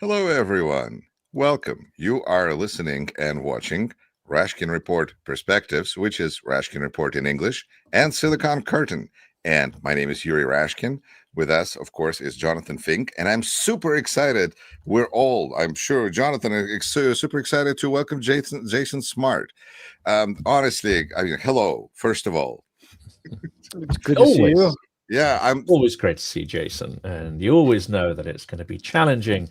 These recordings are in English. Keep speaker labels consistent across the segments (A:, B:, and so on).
A: Hello, everyone. Welcome. You are listening and watching Rashkin Report Perspectives, which is Rashkin Report in English, and Silicon Curtain. And my name is Yuri Rashkin. With us, of course, is Jonathan Fink. And I'm super excited. I'm sure, Jonathan is super excited to welcome Jason Smart. Honestly, I mean, hello, first of all.
B: It's good to see you.
A: Yeah, I'm
C: Always great to see Jason, and you always know that it's going to be challenging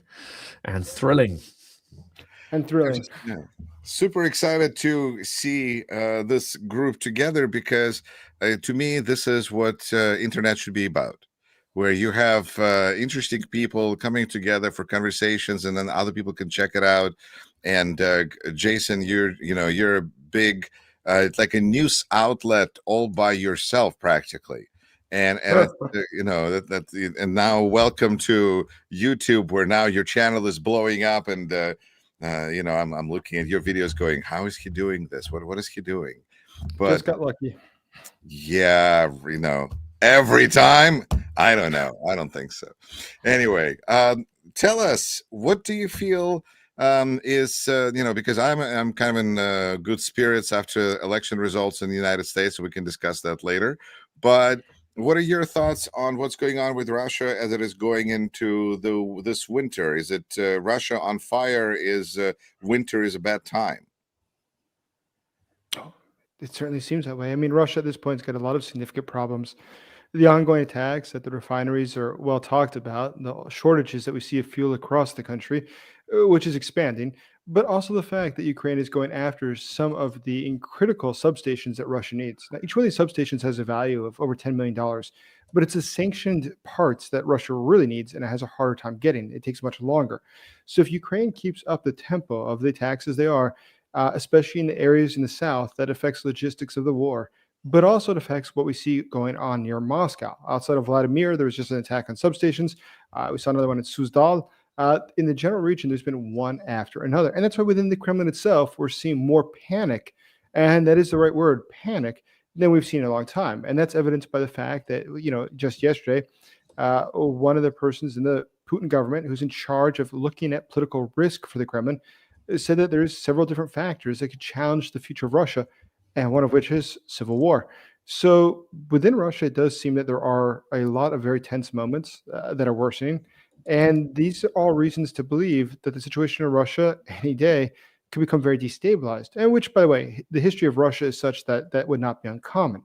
C: and thrilling.
B: And thrilling.
A: Yeah. Super excited to see this group together because to me this is what internet should be about, where you have interesting people coming together for conversations and then other people can check it out. And Jason, you're a big like a news outlet all by yourself practically. And now welcome to YouTube, where now your channel is blowing up. And I'm looking at your videos going, how is he doing this? What is he doing? But
B: Just got lucky.
A: yeah, every time. I don't know. I don't think so. Anyway, tell us, what do you feel is because I'm kind of in good spirits after election results in the United States, so we can discuss that later. But what are your thoughts on what's going on with Russia as it is going into this winter? Is it Russia on fire? Is winter is a bad time?
B: It certainly seems that way. I mean, Russia at this point has got a lot of significant problems. The ongoing attacks at the refineries are well talked about, the shortages that we see of fuel across the country, which is expanding, but also the fact that Ukraine is going after some of the critical substations that Russia needs. Now, each one of these substations has a value of over $10 million, but it's the sanctioned parts that Russia really needs and it has a harder time getting. It takes much longer. So if Ukraine keeps up the tempo of the attacks as they are, especially in the areas in the south, that affects logistics of the war, but also it affects what we see going on near Moscow. Outside of Vladimir, there was just an attack on substations. We saw another one in Suzdal. In the general region, there's been one after another. And that's why within the Kremlin itself, we're seeing more panic, and that is the right word, panic, than we've seen in a long time. And that's evidenced by the fact that, just yesterday, one of the persons in the Putin government who's in charge of looking at political risk for the Kremlin said that there's several different factors that could challenge the future of Russia, and one of which is civil war. So within Russia, it does seem that there are a lot of very tense moments that are worsening. And these are all reasons to believe that the situation in Russia any day could become very destabilized. And which, by the way, the history of Russia is such that that would not be uncommon.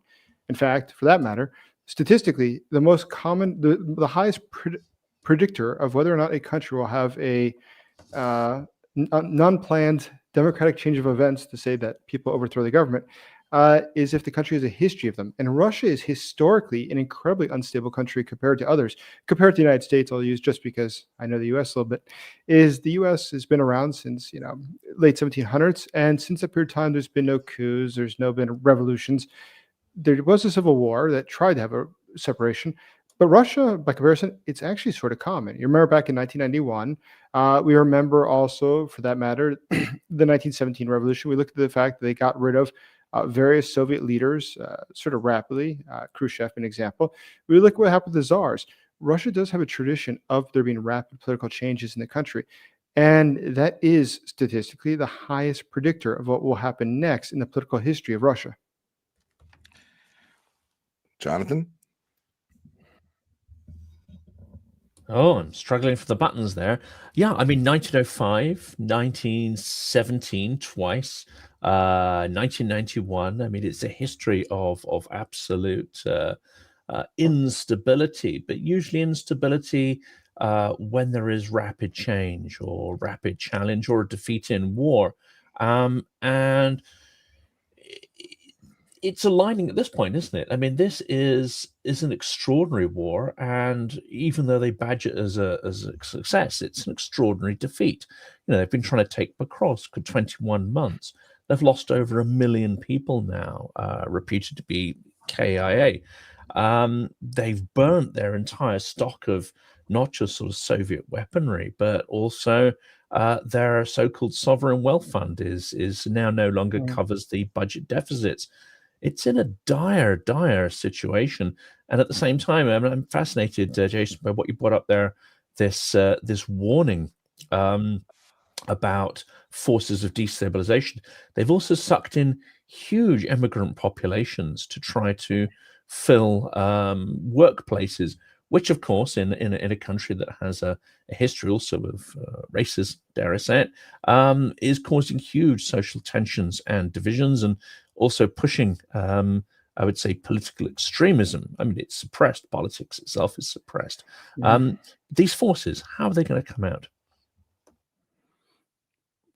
B: In fact, for that matter, statistically, the most common, the highest predictor of whether or not a country will have a non-planned democratic change of events, to say that people overthrow the government, is if the country has a history of them. And Russia is historically an incredibly unstable country compared to others. Compared to the United States, I'll use just because I know the U.S. a little bit, is the U.S. has been around since late 1700s, and since that period of time, there's been no coups, there's no been revolutions. There was a civil war that tried to have a separation. But Russia, by comparison, it's actually sort of common. You remember back in 1991, we remember also, for that matter, the 1917 revolution. We looked at the fact that they got rid of various Soviet leaders sort of rapidly, Khrushchev, an example. We look at what happened to the czars. Russia does have a tradition of there being rapid political changes in the country. And that is statistically the highest predictor of what will happen next in the political history of Russia.
A: Jonathan?
C: Oh, I'm struggling for the buttons there. Yeah, I mean, 1905, 1917, twice, 1991. I mean, it's a history of absolute instability, but usually instability when there is rapid change or rapid challenge or a defeat in war. And it's aligning at this point, isn't it? I mean, this is an extraordinary war, and even though they badge it as a success, it's an extraordinary defeat. They've been trying to take Pokrovsk for 21 months. They've lost over 1 million people now, reputed to be KIA. They've burnt their entire stock of not just sort of Soviet weaponry, but also their so-called sovereign wealth fund is now no longer covers the budget deficits. It's in a dire situation. And at the same time, I'm fascinated, Jason, by what you brought up there, this warning about forces of destabilization. They've also sucked in huge immigrant populations to try to fill workplaces, which, of course, in a country that has a history also of racism, dare I say it, is causing huge social tensions and divisions, and also pushing, I would say, political extremism. I mean, it's suppressed. Politics itself is suppressed. These forces, how are they going to come out?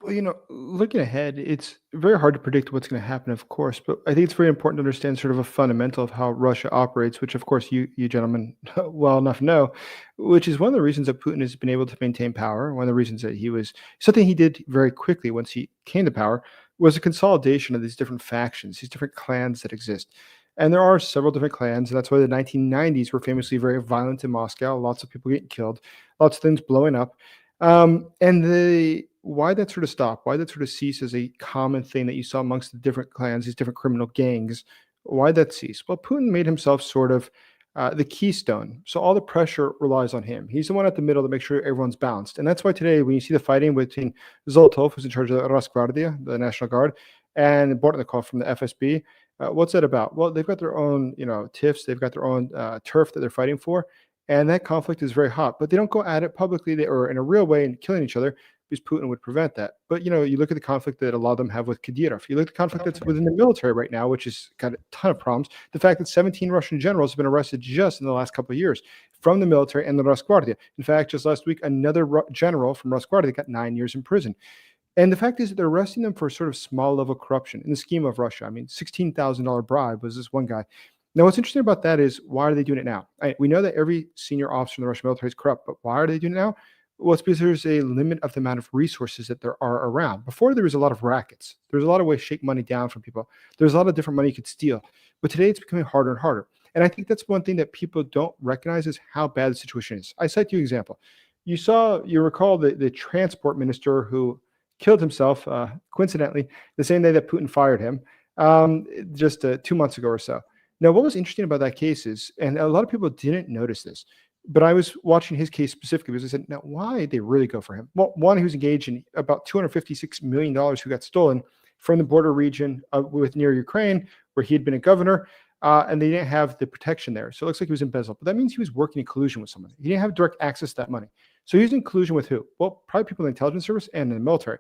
B: Well, looking ahead, it's very hard to predict what's going to happen, of course, but I think it's very important to understand sort of a fundamental of how Russia operates, which, of course, you gentlemen well enough know, which is one of the reasons that Putin has been able to maintain power. One of the reasons that something he did very quickly once he came to power was a consolidation of these different factions, these different clans that exist. And there are several different clans, and that's why the 1990s were famously very violent in Moscow. Lots of people getting killed, lots of things blowing up. And why that sort of stopped, why that sort of ceased as a common thing that you saw amongst the different clans, these different criminal gangs, why that ceased? Well, Putin made himself sort of the keystone. So all the pressure relies on him. He's the one at the middle to make sure everyone's balanced. And that's why today, when you see the fighting between Zolotov, who's in charge of the Rosgvardia, the National Guard, and Bortnikov from the FSB, what's that about? Well, they've got their own, tiffs. They've got their own turf that they're fighting for. And that conflict is very hot, but they don't go at it publicly or in a real way and killing each other, because Putin would prevent that. But, you look at the conflict that a lot of them have with Kadyrov. You look at the conflict that's within the military right now, which has got a ton of problems. The fact that 17 Russian generals have been arrested just in the last couple of years from the military and the Rosgvardia. In fact, just last week, another general from Rosgvardia got 9 years in prison. And the fact is that they're arresting them for sort of small level corruption in the scheme of Russia. I mean, $16,000 bribe was this one guy. Now, what's interesting about that is, why are they doing it now? We know that every senior officer in the Russian military is corrupt, but why are they doing it now? Well, it's because there's a limit of the amount of resources that there are around. Before, there was a lot of rackets. There's a lot of ways to shake money down from people. There's a lot of different money you could steal. But today, it's becoming harder and harder. And I think that's one thing that people don't recognize, is how bad the situation is. I cite you an example. You recall the transport minister who killed himself, coincidentally, the same day that Putin fired him, just 2 months ago or so. Now, what was interesting about that case is, and a lot of people didn't notice this, but I was watching his case specifically because I said, now, why did they really go for him? Well, one, he was engaged in about $256 million who got stolen from the border region with near Ukraine, where he had been a governor, and they didn't have the protection there. So it looks like he was embezzled. But that means he was working in collusion with someone. He didn't have direct access to that money. So he was in collusion with who? Well, probably people in the intelligence service and in the military.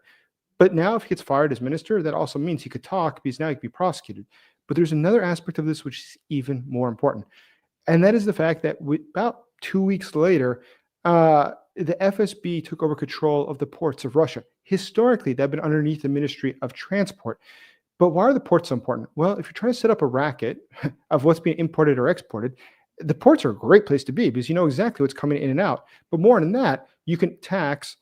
B: But now, if he gets fired as minister, that also means he could talk, because now he could be prosecuted. But there's another aspect of this which is even more important. And that is the fact that about 2 weeks later, the FSB took over control of the ports of Russia. Historically, they've been underneath the Ministry of Transport. But why are the ports so important? Well, if you're trying to set up a racket of what's being imported or exported, the ports are a great place to be, because you know exactly what's coming in and out. But more than that, you can tax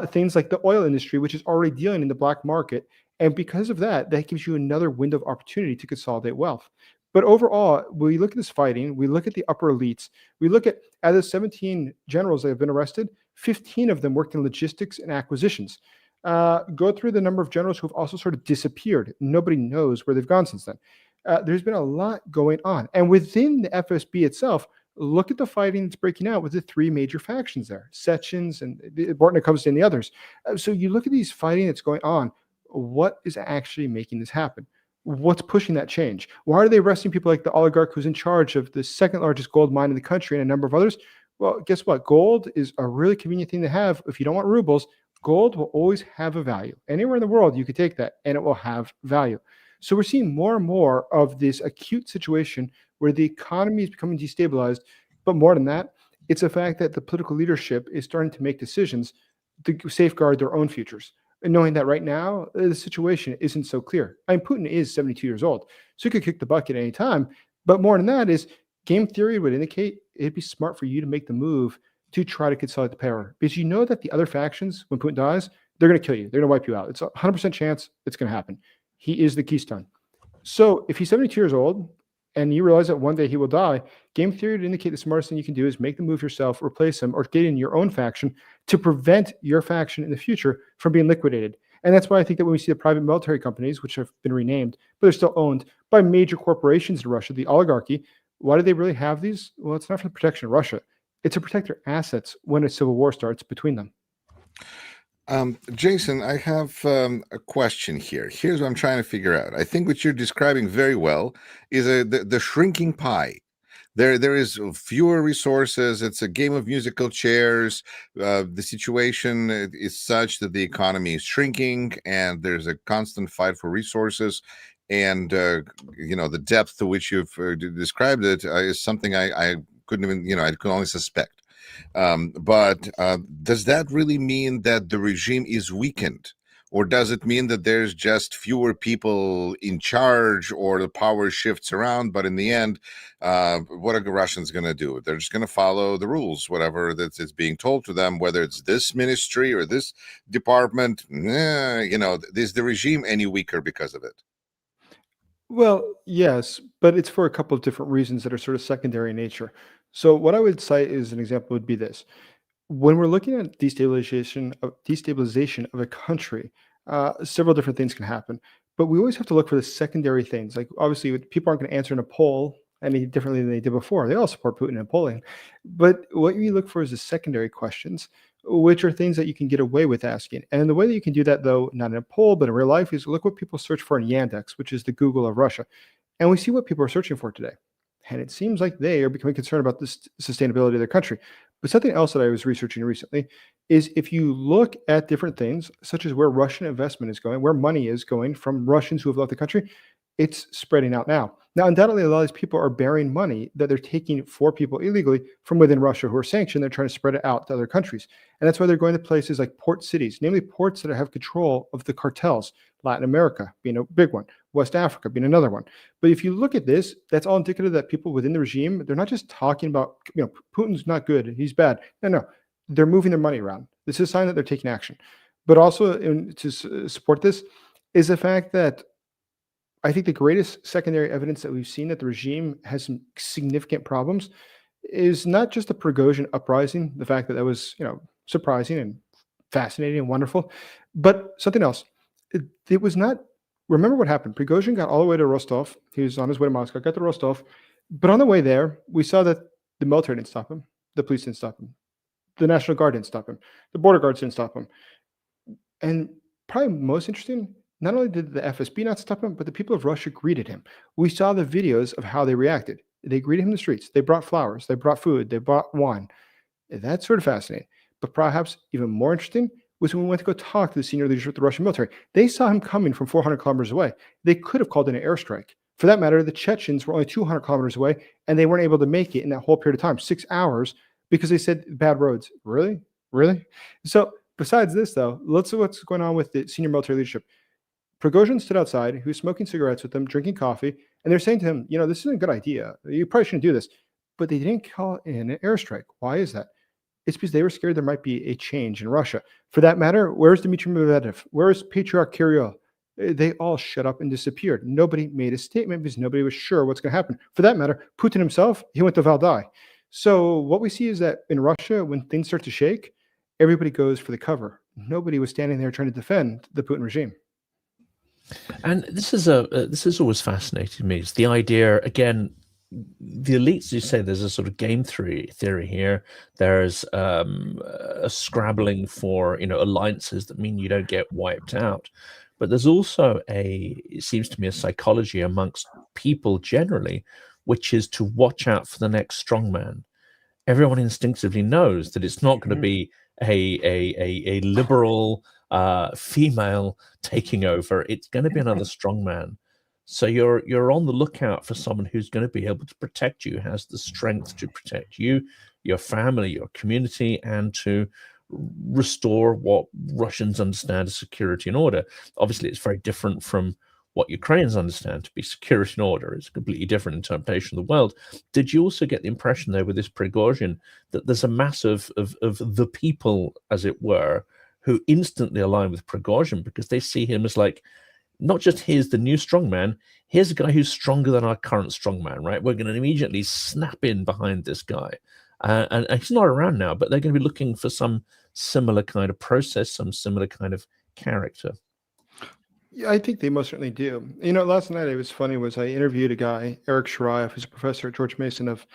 B: things like the oil industry, which is already dealing in the black market. And because of that, that gives you another window of opportunity to consolidate wealth. But overall, we look at this fighting, we look at the upper elites, we look at the 17 generals that have been arrested, 15 of them worked in logistics and acquisitions. Go through the number of generals who have also sort of disappeared. Nobody knows where they've gone since then. There's been a lot going on. And within the FSB itself, look at the fighting that's breaking out with the three major factions there, Sections and Bortnikovs and the others. So you look at these fighting that's going on. What is actually making this happen? What's pushing that change? Why are they arresting people like the oligarch who's in charge of the second largest gold mine in the country and a number of others? Well, guess what? Gold is a really convenient thing to have. If you don't want rubles, gold will always have a value. Anywhere in the world, you could take that and it will have value. So we're seeing more and more of this acute situation where the economy is becoming destabilized. But more than that, it's a fact that the political leadership is starting to make decisions to safeguard their own futures. And knowing that right now, the situation isn't so clear. I mean, Putin is 72 years old, so he could kick the bucket at any time. But more than that is, game theory would indicate it'd be smart for you to make the move to try to consolidate the power. Because you know that the other factions, when Putin dies, they're going to kill you. They're going to wipe you out. It's a 100% chance it's going to happen. He is the Keystone. So if he's 72 years old, and you realize that one day he will die, game theory would indicate the smartest thing you can do is make the move yourself, replace him, or get in your own faction to prevent your faction in the future from being liquidated. And that's why I think that when we see the private military companies, which have been renamed, but they're still owned by major corporations in Russia, the oligarchy, why do they really have these? Well, it's not for the protection of Russia. It's to protect their assets when a civil war starts between them.
A: Jason, I have a question here. Here's what I'm trying to figure out. I think what you're describing very well is the shrinking pie. There is fewer resources. It's a game of musical chairs. The situation is such that the economy is shrinking, and there's a constant fight for resources. And the depth to which you've described it is something I couldn't even, I could only suspect. But does that really mean that the regime is weakened? Or does it mean that there's just fewer people in charge, or the power shifts around? But in the end, what are the Russians going to do? They're just going to follow the rules, whatever that is being told to them, whether it's this ministry or this department. Is the regime any weaker because of it?
B: Well, yes, but it's for a couple of different reasons that are sort of secondary in nature. So, what I would cite as an example would be this: when we're looking at destabilization of a country, several different things can happen, but we always have to look for the secondary things. Like obviously, people aren't going to answer in a poll any differently than they did before. They all support Putin in polling, but what you look for is the secondary questions, which are things that you can get away with asking. And the way that you can do that, though, not in a poll but in real life, is look what people search for in Yandex, which is the Google of Russia, and we see what people are searching for today. And it seems like they are becoming concerned about the sustainability of their country. But something else that I was researching recently is if you look at different things, such as where Russian investment is going, where money is going from Russians who have left the country, it's spreading out now. Now, undoubtedly, a lot of these people are bearing money that they're taking for people illegally from within Russia who are sanctioned. They're trying to spread it out to other countries. And that's why they're going to places like port cities, namely ports that have control of the cartels, Latin America being a big one, West Africa being another one. But if you look at this, that's all indicative that people within the regime, they're not just talking about, Putin's not good, he's bad. No, they're moving their money around. This is a sign that they're taking action. But also to support this is the fact that I think the greatest secondary evidence that we've seen that the regime has some significant problems is not just the Prigozhin uprising, the fact that that was, surprising and fascinating and wonderful, but something else. It was not. Remember what happened? Prigozhin got all the way to Rostov. He was on his way to Moscow, got to Rostov, but on the way there, we saw that the military didn't stop him, the police didn't stop him, the National Guard didn't stop him, the border guards didn't stop him, and probably most interesting, not only did the FSB not stop him, but the people of Russia greeted him. We saw the videos of how they reacted. They greeted him in the streets. They brought flowers. They brought food. They brought wine. That's sort of fascinating. But perhaps even more interesting was when we went to go talk to the senior leadership of the Russian military. They saw him coming from 400 kilometers away. They could have called in an airstrike. For that matter, the Chechens were only 200 kilometers away, and they weren't able to make it in that whole period of time, 6 hours, because they said bad roads. Really? Really? So besides this, though, let's see what's going on with the senior military leadership. Prigozhin stood outside. He was smoking cigarettes with them, drinking coffee, and they're saying to him, this isn't a good idea. You probably shouldn't do this. But they didn't call in an airstrike. Why is that? It's because they were scared there might be a change in Russia. For that matter, where's Dmitry Medvedev? Where's Patriarch Kirill? They all shut up and disappeared. Nobody made a statement because nobody was sure what's going to happen. For that matter, Putin himself, he went to Valdai. So what we see is that in Russia, when things start to shake, everybody goes for the cover. Nobody was standing there trying to defend the Putin regime.
C: And this is always fascinating me. It's the idea, again, the elites, as you say, there's a sort of game theory here. There's a scrabbling for alliances that mean you don't get wiped out. But there's also it seems to me, a psychology amongst people generally, which is to watch out for the next strongman. Everyone instinctively knows that it's not going to be a liberal female taking over. It's going to be another strongman. So you're on the lookout for someone who's going to be able to protect you, has the strength to protect you, your family, your community, and to restore what Russians understand as security and order. Obviously, it's very different from what Ukrainians understand to be security and order. It's a completely different interpretation of the world. Did you also get the impression, though, with this Prigozhin, that there's a mass of the people, as it were, who instantly align with Prigozhin because they see him as like, not just here's the new strongman, here's a guy who's stronger than our current strongman, right? We're going to immediately snap in behind this guy. And he's not around now, but they're going to be looking for some similar kind of process, some similar kind of character.
B: Yeah, I think they most certainly do. Last night it was funny was I interviewed a guy, Eric Sharayev, who's a professor at George Mason of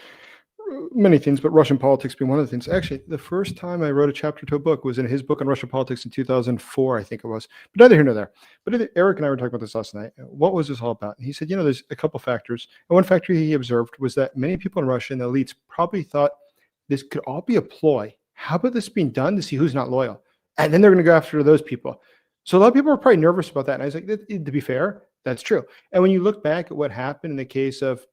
B: many things, but Russian politics being one of the things. Actually, the first time I wrote a chapter to a book was in his book on Russian politics in 2004, I think it was. But neither here nor there. But Eric and I were talking about this last night. What was this all about? And he said, there's a couple factors. And one factor he observed was that many people in Russia and the elites probably thought this could all be a ploy. How about this being done to see who's not loyal? And then they're going to go after those people. So a lot of people are probably nervous about that. And I was like, to be fair, that's true. And when you look back at what happened in the case of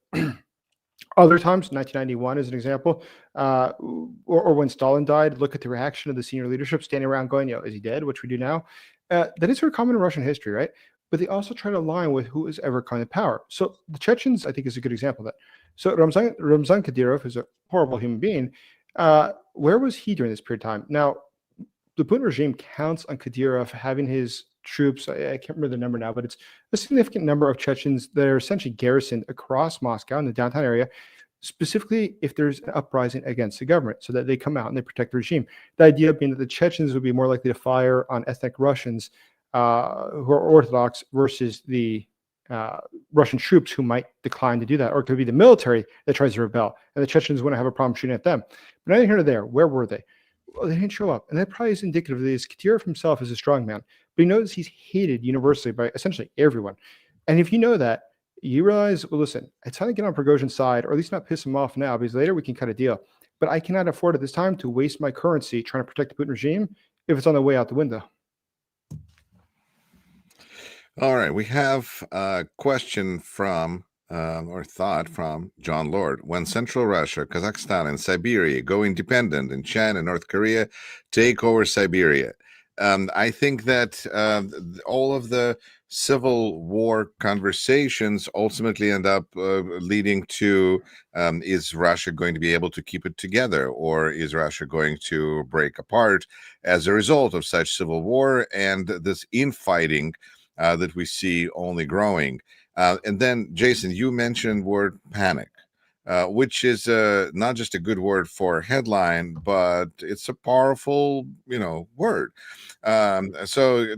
B: other times, 1991 as an example, or when Stalin died, look at the reaction of the senior leadership standing around going, is he dead, which we do now. That is sort of common in Russian history, right? But they also try to align with who is ever coming to power. So the Chechens, I think, is a good example of that. So Ramzan Kadyrov, who's a horrible human being, where was he during this period of time? Now, the Putin regime counts on Kadyrov having his troops, I can't remember the number now, but it's a significant number of Chechens that are essentially garrisoned across Moscow in the downtown area, specifically if there's an uprising against the government, so that they come out and they protect the regime. The idea being that the Chechens would be more likely to fire on ethnic Russians who are Orthodox versus the Russian troops who might decline to do that, or it could be the military that tries to rebel, and the Chechens wouldn't have a problem shooting at them. But neither here nor there. Where were they? Well, they didn't show up, and that probably is indicative of this. Kadyrov himself is a strong man, but he knows he's hated universally by essentially everyone. And if you know that, you realize, well, listen, it's time to get on Prigozhin's side, or at least not piss him off now, because later we can cut a deal. But I cannot afford at this time to waste my currency trying to protect the Putin regime if it's on the way out the window.
A: All right, we have a question from or thought from John Lord. When Central Russia, Kazakhstan, and Siberia go independent, and China and North Korea take over Siberia, I think that all of the civil war conversations ultimately end up leading to is Russia going to be able to keep it together, or is Russia going to break apart as a result of such civil war and this infighting that we see only growing? And then, Jason, you mentioned word panic, which is not just a good word for headline, but it's a powerful, word. So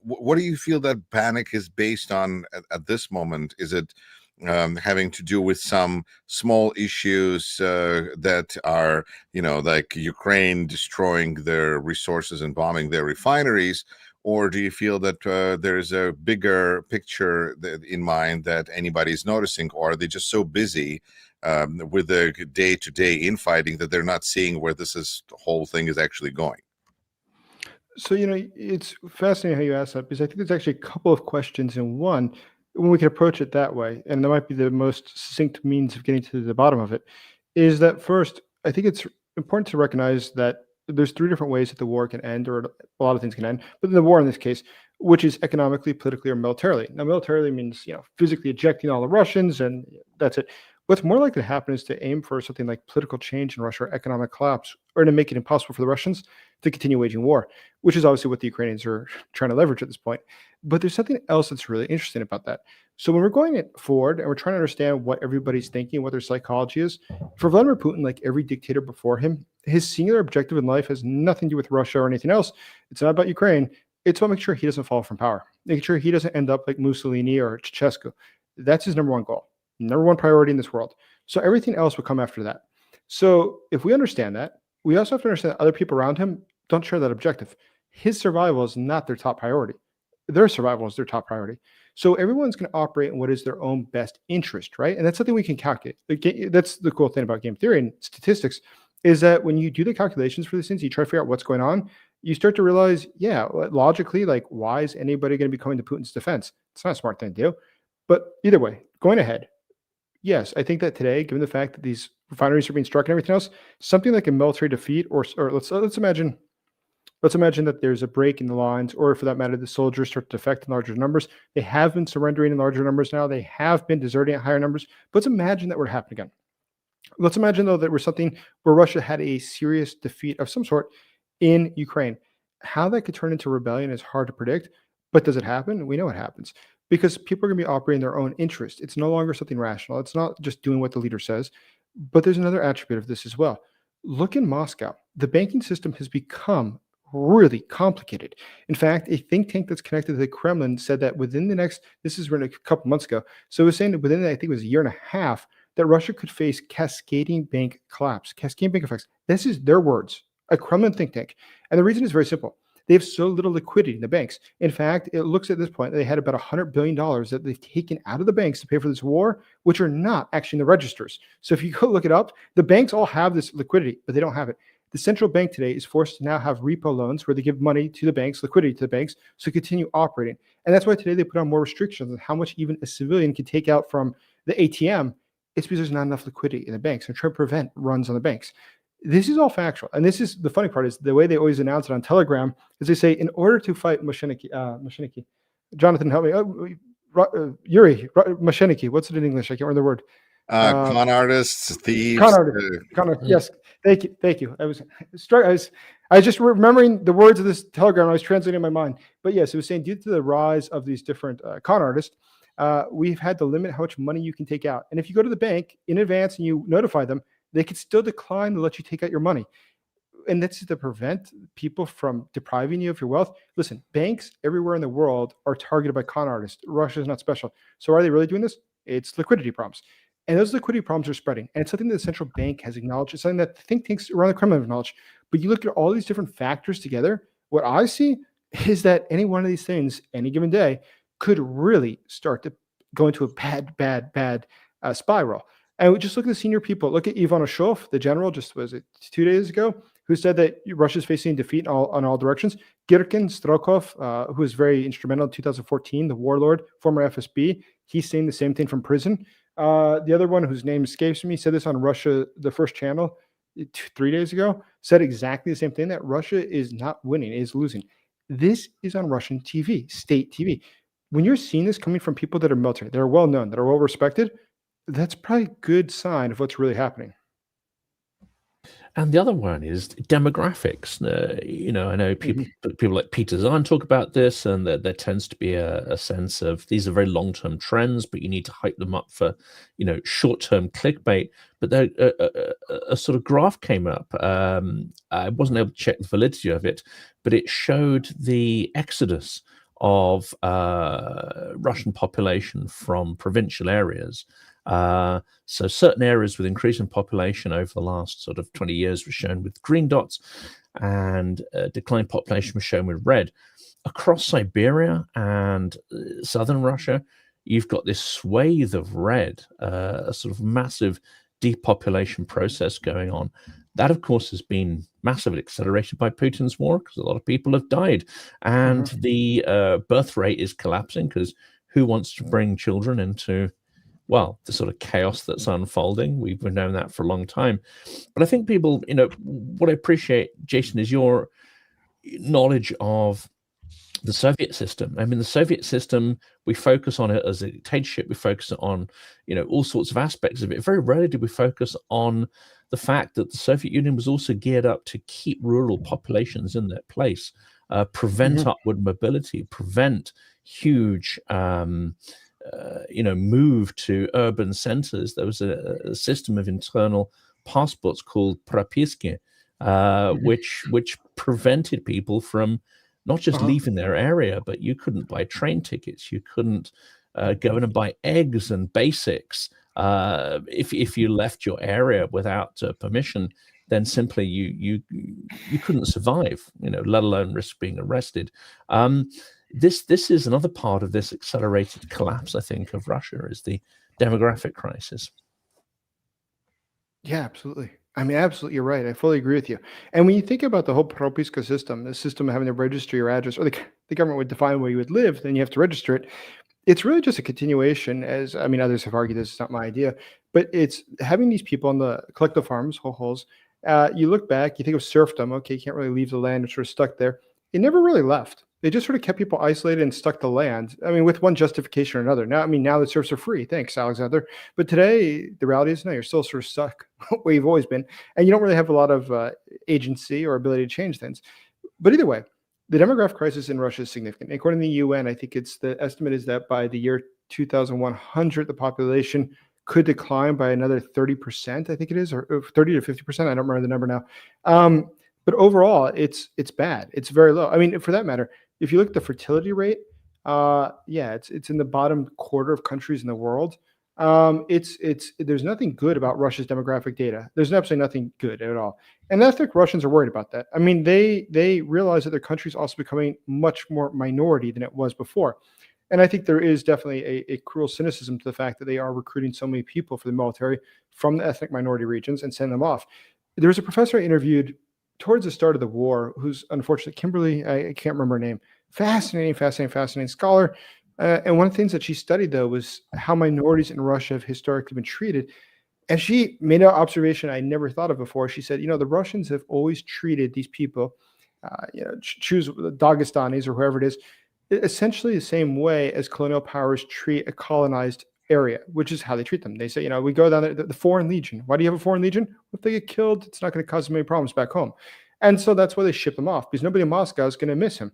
A: what do you feel that panic is based on at this moment? Is it having to do with some small issues that are, like Ukraine destroying their resources and bombing their refineries? Or do you feel that there's a bigger picture in mind that anybody's noticing? Or are they just so busy with the day-to-day infighting that they're not seeing where the whole thing is actually going?
B: So, it's fascinating how you ask that, because I think there's actually a couple of questions in one when we can approach it that way. And that might be the most succinct means of getting to the bottom of it, is that first, I think it's important to recognize that there's three different ways that the war can end, or a lot of things can end, but the war in this case, which is economically, politically, or militarily. Now, militarily means, physically ejecting all the Russians, and that's it. What's more likely to happen is to aim for something like political change in Russia, or economic collapse, or to make it impossible for the Russians to continue waging war, which is obviously what the Ukrainians are trying to leverage at this point. But there's something else that's really interesting about that. So when we're going it forward and we're trying to understand what everybody's thinking, what their psychology is, for Vladimir Putin, like every dictator before him, his singular objective in life has nothing to do with Russia or anything else. It's not about Ukraine. It's about making sure he doesn't fall from power, making sure he doesn't end up like Mussolini or Ceausescu. That's his number one goal, number one priority in this world. So everything else will come after that. So if we understand that, we also have to understand that other people around him don't share that objective. His survival is not their top priority. Their survival is their top priority. So everyone's going to operate in what is their own best interest, right? And that's something we can calculate. That's the cool thing about game theory and statistics, is that when you do the calculations for these things, you try to figure out what's going on, you start to realize, yeah, logically, like, why is anybody going to be coming to Putin's defense? It's not a smart thing to do. But either way, going ahead, yes, I think that today, given the fact that these refineries are being struck and everything else, something like a military defeat, or let's imagine that there's a break in the lines, or for that matter, the soldiers start to defect in larger numbers. They have been surrendering in larger numbers now. They have been deserting at higher numbers. But let's imagine that would happen again. Let's imagine, though, that we're something where Russia had a serious defeat of some sort in Ukraine. How that could turn into rebellion is hard to predict, but does it happen? We know it happens, because people are going to be operating their own interest. It's no longer something rational. It's not just doing what the leader says, but there's another attribute of this as well. Look in Moscow. The banking system has become really complicated. In fact, a think tank that's connected to the Kremlin said that within the next, this is written a couple months ago, so it was saying that within, I think it was a year and a half, that Russia could face cascading bank collapse, cascading bank effects. This is their words, a Kremlin think tank. And the reason is very simple. They have so little liquidity in the banks. In fact, it looks at this point, they had about $100 billion that they've taken out of the banks to pay for this war, which are not actually in the registers. So if you go look it up, the banks all have this liquidity, but they don't have it. The central bank today is forced to now have repo loans where they give money to the banks, liquidity to the banks, so continue operating. And that's why today they put on more restrictions on how much even a civilian can take out from the ATM. It's because there's not enough liquidity in the banks. They're trying to prevent runs on the banks. This is all factual. And this is the funny part is the way they always announce it on Telegram is they say, in order to fight Mosheniki, Jonathan, help me. Yuri, Mosheniki, what's it in English? I can't remember the word.
A: Con artists, thieves.
B: Yes. Thank you. I was just remembering the words of this telegram. I was translating in my mind. But yes, it was saying due to the rise of these different con artists, we've had to limit how much money you can take out. And if you go to the bank in advance and you notify them, they could still decline to let you take out your money. And that's to prevent people from depriving you of your wealth. Listen, banks everywhere in the world are targeted by con artists. Russia is not special. So are they really doing this? It's liquidity problems. And those liquidity problems are spreading. And it's something that the central bank has acknowledged. It's something that think tanks around the Kremlin have acknowledged. But you look at all these different factors together, what I see is that any one of these things, any given day, could really start to go into a bad spiral. And we just look at the senior people. Look at Ivanishov, the general, just was it 2 days ago, who said that Russia's facing defeat on all directions. Girkin, Strokov, who was very instrumental in 2014, the warlord, former FSB, he's saying the same thing from prison. The other one, whose name escapes me, said this on Russia, the first channel, 3 days ago, said exactly the same thing, that Russia is not winning, is losing. This is on Russian TV, state TV. When you're seeing this coming from people that are military, that are well known, that are well respected, that's probably a good sign of what's really happening.
C: And the other one is demographics. I know people like Peter Zahn talk about this, and that there tends to be a sense of these are very long-term trends, but you need to hype them up for, short-term clickbait. But there, a sort of graph came up. I wasn't able to check the validity of it, but it showed the exodus of Russian population from provincial areas. So certain areas with increasing population over the last sort of 20 years were shown with green dots, and declined population was shown with red. Across Siberia and southern Russia, you've got this swathe of red, a sort of massive depopulation process going on. That, of course, has been massively accelerated by Putin's war, because a lot of people have died, and the birth rate is collapsing, because who wants to bring children into, well, the sort of chaos that's unfolding? We've known that for a long time. But I think people, what I appreciate, Jason, is your knowledge of the Soviet system. I mean, the Soviet system, we focus on it as a dictatorship. We focus on, all sorts of aspects of it. Very rarely do we focus on the fact that the Soviet Union was also geared up to keep rural populations in their place, prevent upward mobility, prevent huge move to urban centers. There was a system of internal passports called propiski, which prevented people from not just leaving their area, but you couldn't buy train tickets, you couldn't go in and buy eggs and basics. If you left your area without permission, then simply you couldn't survive, let alone risk being arrested. This is another part of this accelerated collapse, I think, of Russia, is the demographic crisis.
B: Yeah, absolutely. I mean, absolutely, you're right. I fully agree with you. And when you think about the whole propiska system, the system of having to register your address, or the government would define where you would live, then you have to register it. It's really just a continuation, others have argued this is not my idea, but it's having these people on the collective farms, holes. You look back, you think of serfdom. Okay, you can't really leave the land, it's sort of stuck there. It never really left. They just sort of kept people isolated and stuck to land. I mean, with one justification or another. Now the serfs are free. Thanks, Alexander. But today, the reality is, no, you're still sort of stuck where you've always been. And you don't really have a lot of agency or ability to change things. But either way, the demographic crisis in Russia is significant. According to the UN, I think the estimate is that by the year 2100, the population could decline by another 30%, I think it is, or 30 to 50%. I don't remember the number now. But overall, it's bad. It's very low. I mean, for that matter, if you look at the fertility rate, it's in the bottom quarter of countries in the world. There's nothing good about Russia's demographic data. There's absolutely nothing good at all. And I think Russians are worried about that. I mean, they realize that their country is also becoming much more minority than it was before. And I think there is definitely a cruel cynicism to the fact that they are recruiting so many people for the military from the ethnic minority regions and sending them off. There was a professor I interviewed towards the start of the war, who's unfortunately Kimberly, I can't remember her name. Fascinating scholar. And one of the things that she studied, though, was how minorities in Russia have historically been treated. And she made an observation I never thought of before. She said, the Russians have always treated these people, choose the Dagestanis or whoever it is, essentially the same way as colonial powers treat a colonized area, which is how they treat them. They say, we go down there, the Foreign Legion. Why do you have a Foreign Legion? If they get killed, it's not going to cause them any problems back home. And so that's why they ship them off, because nobody in Moscow is going to miss him.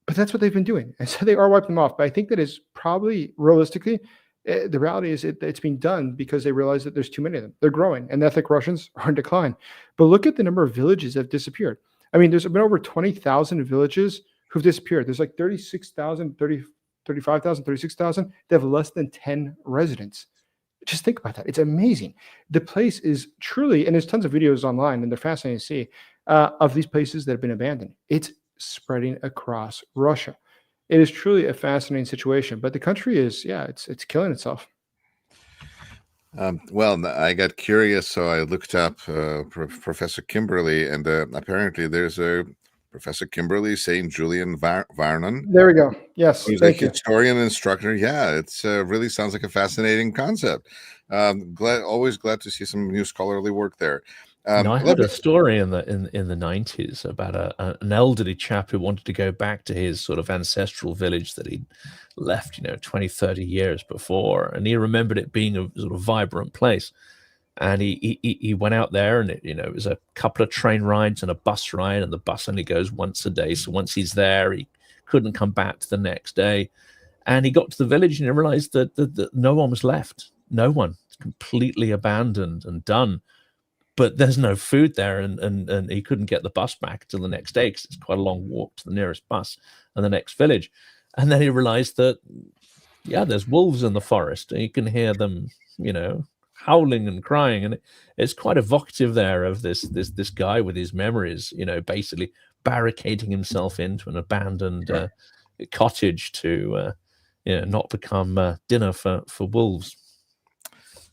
B: But that's what they've been doing. And so they are wiping them off. But I think that is probably realistically, the reality is it's being done because they realize that there's too many of them. They're growing, and ethnic Russians are in decline. But look at the number of villages that have disappeared. I mean, there's been over 20,000 villages who've disappeared. There's like 36,000, 35,000, 36,000. They have less than 10 residents. Just think about that. It's amazing. The place is truly, and there's tons of videos online, and they're fascinating to see, of these places that have been abandoned. It's spreading across Russia. It is truly a fascinating situation, but the country is, it's killing itself.
A: Well, I got curious, so I looked up Professor Kimberly, and apparently there's a Professor Kimberly St. Julian Varnon.
B: There we go. Yes,
A: who's
B: thank
A: a
B: you.
A: historian and instructor. Yeah, it's really sounds like a fascinating concept. Always glad to see some new scholarly work there.
C: I heard a story in the 90s about an elderly chap who wanted to go back to his sort of ancestral village that he'd left, 20, 30 years before, and he remembered it being a sort of vibrant place. And he went out there, and it was a couple of train rides and a bus ride, and the bus only goes once a day. So once he's there, he couldn't come back to the next day. And he got to the village and he realized that no one was left. No one. It's completely abandoned and done. But there's no food there, and he couldn't get the bus back till the next day because it's quite a long walk to the nearest bus and the next village. And then he realized that, there's wolves in the forest, and you can hear them, howling and crying, and it's quite evocative there of this guy with his memories, basically barricading himself into an abandoned cottage to not become dinner for wolves.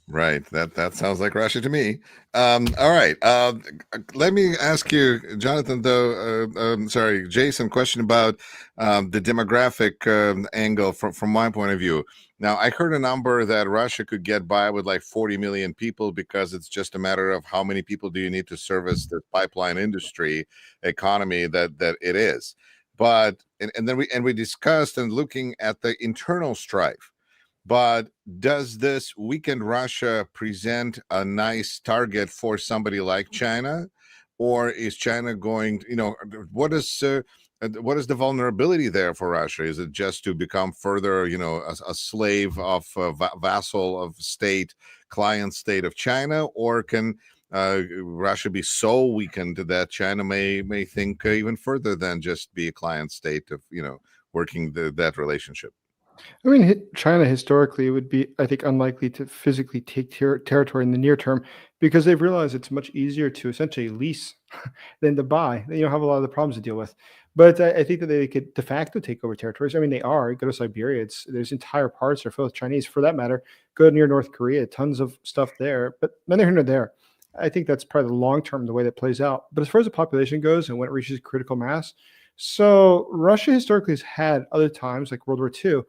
A: Right. That sounds like Russia to me. All right. Let me ask you, Jonathan, Jason, question about the demographic angle from my point of view. Now, I heard a number that Russia could get by with like 40 million people because it's just a matter of how many people do you need to service the pipeline industry economy that it is. But and then we discussed and looking at the internal strife. But does this weakened Russia present a nice target for somebody like China, or is China going? What is the vulnerability there for Russia? Is it just to become further, a slave of vassal of state, client state of China, or can Russia be so weakened that China may think even further than just be a client state of working that relationship?
B: I mean, China historically would be, I think, unlikely to physically take territory in the near term because they've realized it's much easier to essentially lease than to buy. They don't have a lot of the problems to deal with. But I think that they could de facto take over territories. I mean, they are. Go to Siberia. There's entire parts that are filled with Chinese. For that matter, go near North Korea. Tons of stuff there. But neither here nor there. I think that's probably the long term, the way that plays out. But as far as the population goes and when it reaches critical mass, so Russia historically has had other times like World War II,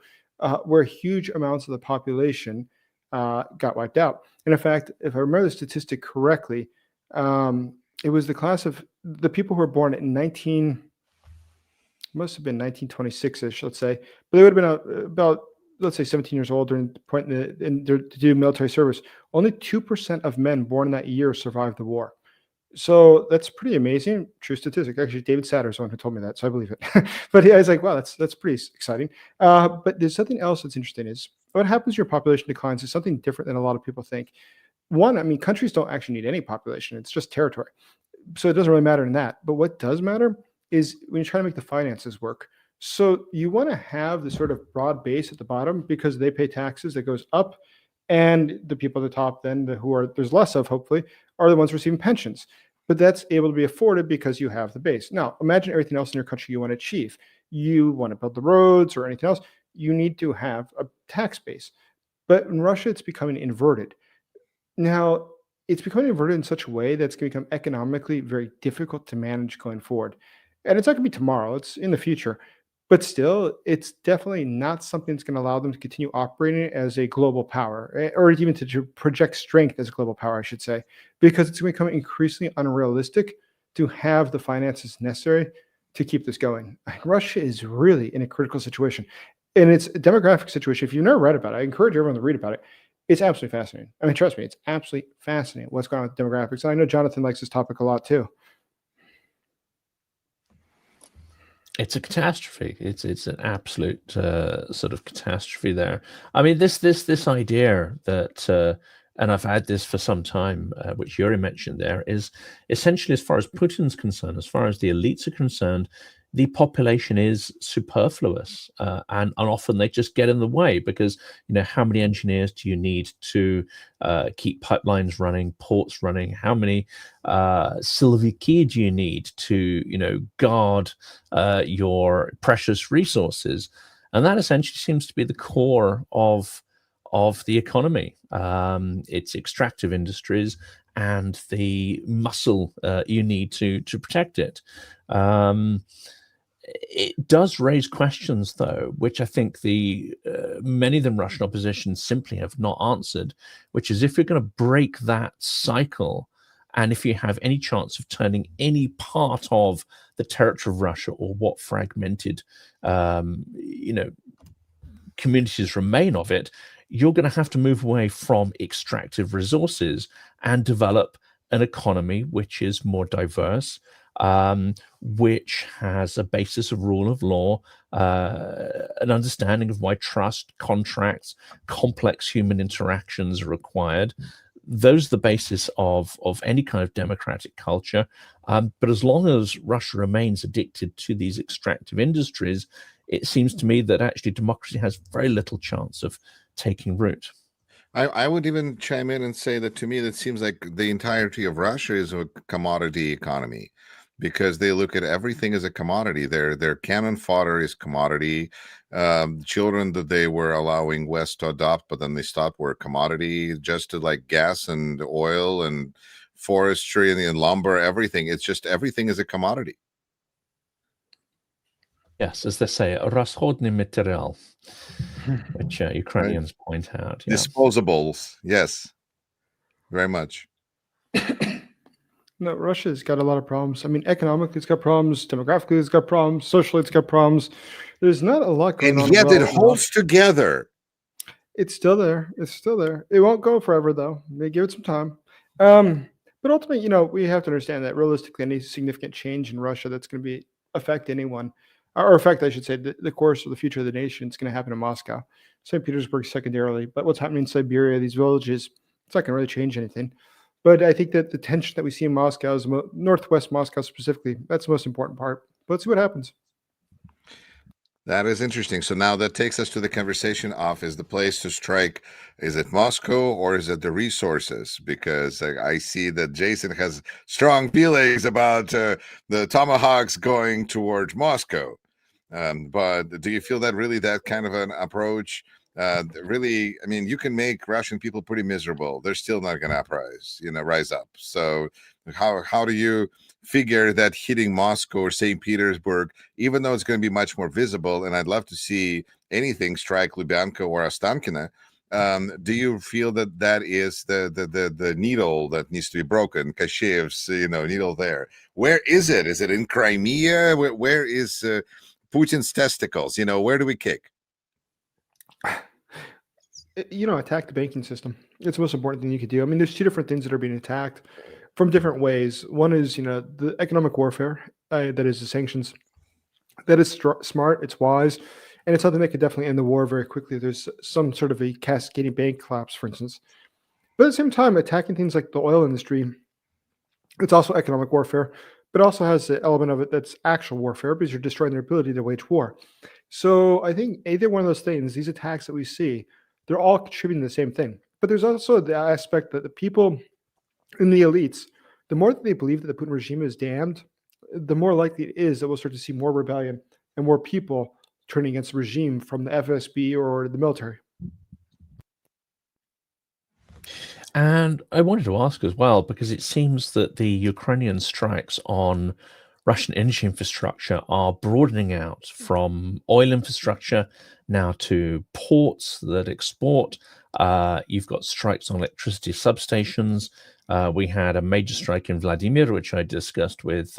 B: where huge amounts of the population got wiped out. And in fact, if I remember the statistic correctly, it was the class of the people who were born in must have been 1926-ish, let's say, but they would have been about, let's say, 17 years old during the point to do military service. Only 2% of men born in that year survived the war. So that's pretty amazing. True statistic. Actually, David Satter is the one who told me that, so I believe it. But I was like, wow, that's pretty exciting. But there's something else that's interesting is what happens when your population declines is something different than a lot of people think. One, I mean, countries don't actually need any population. It's just territory. So it doesn't really matter in that. But what does matter is when you're trying to make the finances work. So you want to have the sort of broad base at the bottom because they pay taxes that goes up And the people at the top, then there's less of, hopefully, are the ones receiving pensions. But that's able to be afforded because you have the base. Now, imagine everything else in your country you want to achieve. You want to build the roads or anything else. You need to have a tax base. But in Russia, it's becoming inverted. Now, it's becoming inverted in such a way that's going to become economically very difficult to manage going forward. And it's not going to be tomorrow, it's in the future. But still, it's definitely not something that's going to allow them to continue operating as a global power, or even to project strength as a global power, I should say, because it's going to become increasingly unrealistic to have the finances necessary to keep this going. Russia is really in a critical situation. And it's a demographic situation. If you've never read about it, I encourage everyone to read about it. It's absolutely fascinating. I mean, trust me, it's absolutely fascinating what's going on with demographics. And I know Jonathan likes this topic a lot too.
C: It's a catastrophe. It's an absolute sort of catastrophe there. I mean, this idea that, and I've had this for some time, which Yuri mentioned there, is essentially, as far as Putin's concerned, as far as the elites are concerned, the population is superfluous, and often they just get in the way because, how many engineers do you need to keep pipelines running, ports running? How many siloviki do you need to, guard your precious resources? And that essentially seems to be the core of the economy. It's extractive industries and the muscle you need to protect it. It does raise questions, though, which I think many of the Russian opposition simply have not answered, which is if you're going to break that cycle, and if you have any chance of turning any part of the territory of Russia or what fragmented, communities remain of it, you're going to have to move away from extractive resources and develop an economy which is more diverse, which has a basis of rule of law, an understanding of why trust, contracts, complex human interactions are required. Those are the basis of any kind of democratic culture. But as long as Russia remains addicted to these extractive industries, it seems to me that actually democracy has very little chance of taking root.
A: I would even chime in and say that to me, that seems like the entirety of Russia is a commodity economy, because they look at everything as a commodity. Their cannon fodder is commodity. Children that they were allowing West to adopt, but then they stopped, were a commodity, just to like gas and oil and forestry and lumber, everything. It's just everything is a commodity.
C: Yes, as they say, расходный материал, which Ukrainians point out. Yeah.
A: Disposables, yes, very much.
B: No, Russia's got a lot of problems. I mean, economically, it's got problems. Demographically, it's got problems. Socially, it's got problems. There's not a lot going on.
A: And yet it holds together.
B: It's still there. It's still there. It won't go forever, though. They give it some time. But ultimately, we have to understand that realistically, any significant change in Russia that's going to affect anyone, or affect, I should say, the course of the future of the nation, is going to happen in Moscow, St. Petersburg secondarily. But what's happening in Siberia, these villages, it's not going to really change anything. But I think that the tension that we see in Moscow, is northwest Moscow specifically, that's the most important part. But let's see what happens.
A: That is interesting. So now that takes us to the conversation of, is the place to strike, is it Moscow or is it the resources? Because I see that Jason has strong feelings about the tomahawks going towards Moscow. But do you feel that really that kind of an approach really, I mean, you can make Russian people pretty miserable. They're still not going to rise up. So how do you figure that hitting Moscow or St. Petersburg, even though it's going to be much more visible, and I'd love to see anything strike Lubyanka or Ostankino, do you feel that is the needle that needs to be broken, Kashev's needle there? Where is it? Is it in Crimea? Where is Putin's testicles? Where do we kick?
B: Attack the banking system. It's the most important thing you could do. I mean, there's two different things that are being attacked from different ways. One is, the economic warfare, that is the sanctions. That is smart, it's wise, and it's something that could definitely end the war very quickly. There's some sort of a cascading bank collapse, for instance. But at the same time, attacking things like the oil industry, it's also economic warfare, but also has the element of it that's actual warfare, because you're destroying their ability to wage war. So I think either one of those things, these attacks that we see, they're all contributing to the same thing. But there's also the aspect that the people in the elites, the more that they believe that the Putin regime is damned, the more likely it is that we'll start to see more rebellion and more people turning against the regime from the FSB or the military.
C: And I wanted to ask as well, because it seems that the Ukrainian strikes on Russian energy infrastructure are broadening out from oil infrastructure now to ports that export. You've got strikes on electricity substations. We had a major strike in Vladimir, which I discussed with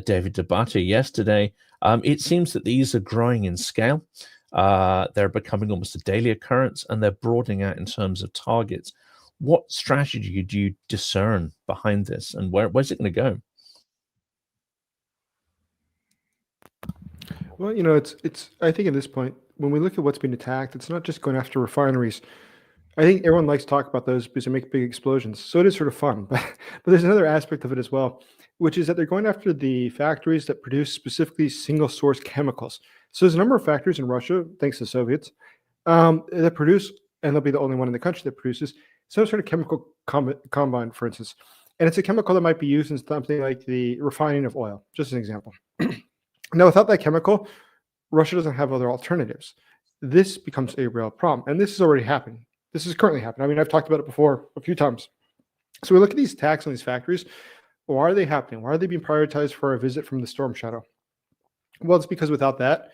C: David Debate yesterday. It seems that these are growing in scale. They're becoming almost a daily occurrence, and they're broadening out in terms of targets. What strategy do you discern behind this, and where's it going to go?
B: Well, it's. I think at this point, when we look at what's being attacked, it's not just going after refineries. I think everyone likes to talk about those because they make big explosions. So it is sort of fun. But there's another aspect of it as well, which is that they're going after the factories that produce specifically single source chemicals. So there's a number of factories in Russia, thanks to the Soviets, that produce, and they'll be the only one in the country that produces some sort of chemical combine, for instance. And it's a chemical that might be used in something like the refining of oil, just an example. Now, without that chemical, Russia doesn't have other alternatives. This becomes a real problem. And this is already happening. This is currently happening. I mean, I've talked about it before a few times. So we look at these attacks on these factories. Why are they happening? Why are they being prioritized for a visit from the storm shadow? Well, it's because without that,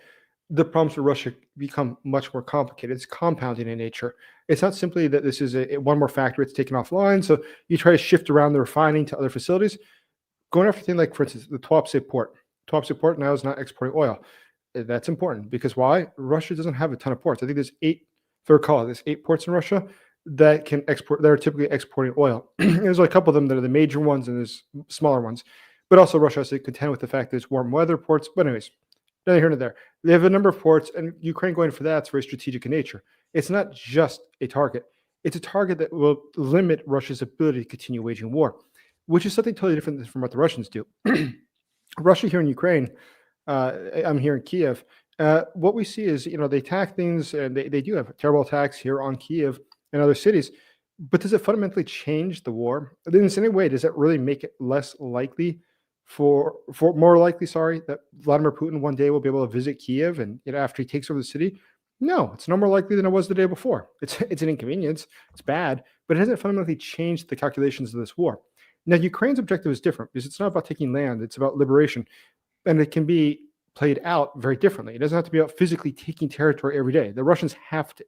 B: the problems for Russia become much more complicated. It's compounding in nature. It's not simply that this is one more factory that's taken offline. So you try to shift around the refining to other facilities. Going after things like, for instance, the Tuapse port. Tuapse port now is not exporting oil. That's important because why? Russia doesn't have a ton of ports. I think there's 8 ports in Russia that can export, that are typically exporting oil. There's a couple of them that are the major ones and there's smaller ones. But also Russia has to contend with the fact that there's warm weather ports. But anyways, neither here nor there. They have a number of ports, and Ukraine going for that's very strategic in nature. It's not just a target. It's a target that will limit Russia's ability to continue waging war, which is something totally different from what the Russians do. Russia here in Ukraine, I'm here in Kyiv. What we see is, they attack things, and they do have terrible attacks here on Kyiv and other cities. But does it fundamentally change the war? In any way, does it really make it less likely more likely, that Vladimir Putin one day will be able to visit Kyiv and after he takes over the city? No, it's no more likely than it was the day before. It's an inconvenience. It's bad, but it hasn't fundamentally changed the calculations of this war. Now, Ukraine's objective is different because it's not about taking land. It's about liberation. And it can be played out very differently. It doesn't have to be about physically taking territory every day. The Russians have to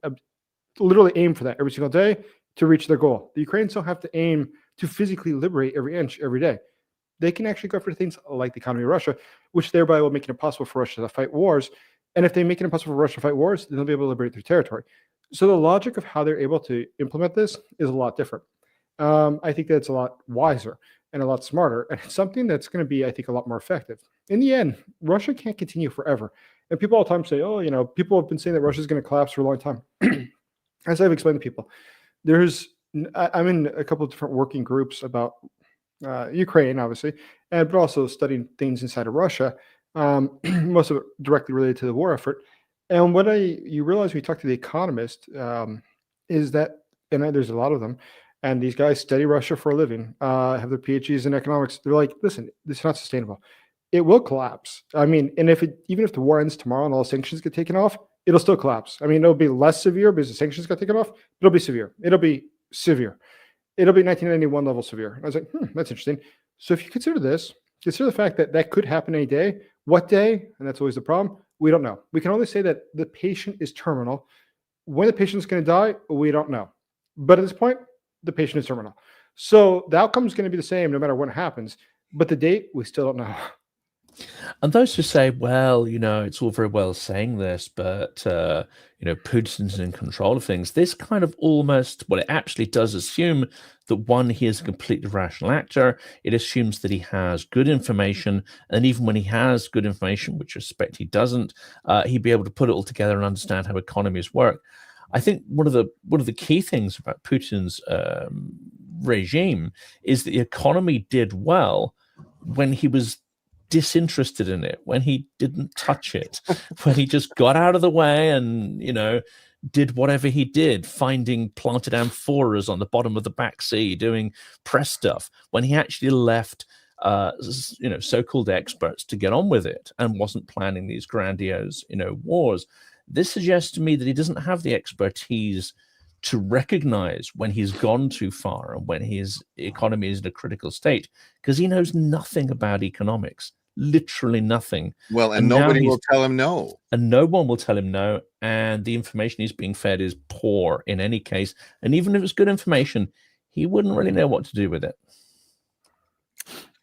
B: literally aim for that every single day to reach their goal. The Ukrainians don't have to aim to physically liberate every inch every day. They can actually go for things like the economy of Russia, which thereby will make it impossible for Russia to fight wars. And if they make it impossible for Russia to fight wars, then they'll be able to liberate their territory. So the logic of how they're able to implement this is a lot different. I think that it's a lot wiser and a lot smarter, and it's something that's going to be, I think, a lot more effective. In the end, Russia can't continue forever. And people all the time say, people have been saying that Russia is going to collapse for a long time. As I've explained to people, I'm in a couple of different working groups about Ukraine, obviously, but also studying things inside of Russia, most of it directly related to the war effort. And what you realize when you talk to the economist is that, and there's a lot of them, and these guys study Russia for a living, have their PhDs in economics. They're like, listen, this is not sustainable. It will collapse. I mean, and even if the war ends tomorrow and all sanctions get taken off, it'll still collapse. I mean, it'll be less severe because the sanctions got taken off. It'll be severe. It'll be 1991 level severe. And I was like, that's interesting. So if you consider the fact that that could happen any day. What day? And that's always the problem. We don't know. We can only say that the patient is terminal. When the patient's going to die, we don't know. But at this point, the patient is terminal. So the outcome is going to be the same no matter what happens. But the date, we still don't know.
C: And those who say, well, it's all very well saying this, but, Putin's in control of things. This kind of it actually does assume that, one, he is a completely rational actor. It assumes that he has good information. And even when he has good information, which I suspect he doesn't, he'd be able to put it all together and understand how economies work. I think one of the key things about Putin's regime is that the economy did well when he was disinterested in it, when he didn't touch it, when he just got out of the way and, did whatever he did, finding planted amphoras on the bottom of the back sea, doing press stuff, when he actually left so-called experts to get on with it and wasn't planning these grandiose, wars. This suggests to me that he doesn't have the expertise to recognize when he's gone too far and when his economy is in a critical state, because he knows nothing about economics, literally nothing.
A: Well, and nobody will tell him no.
C: And no one will tell him no. And the information he's being fed is poor in any case. And even if it's good information, he wouldn't really know what to do with it.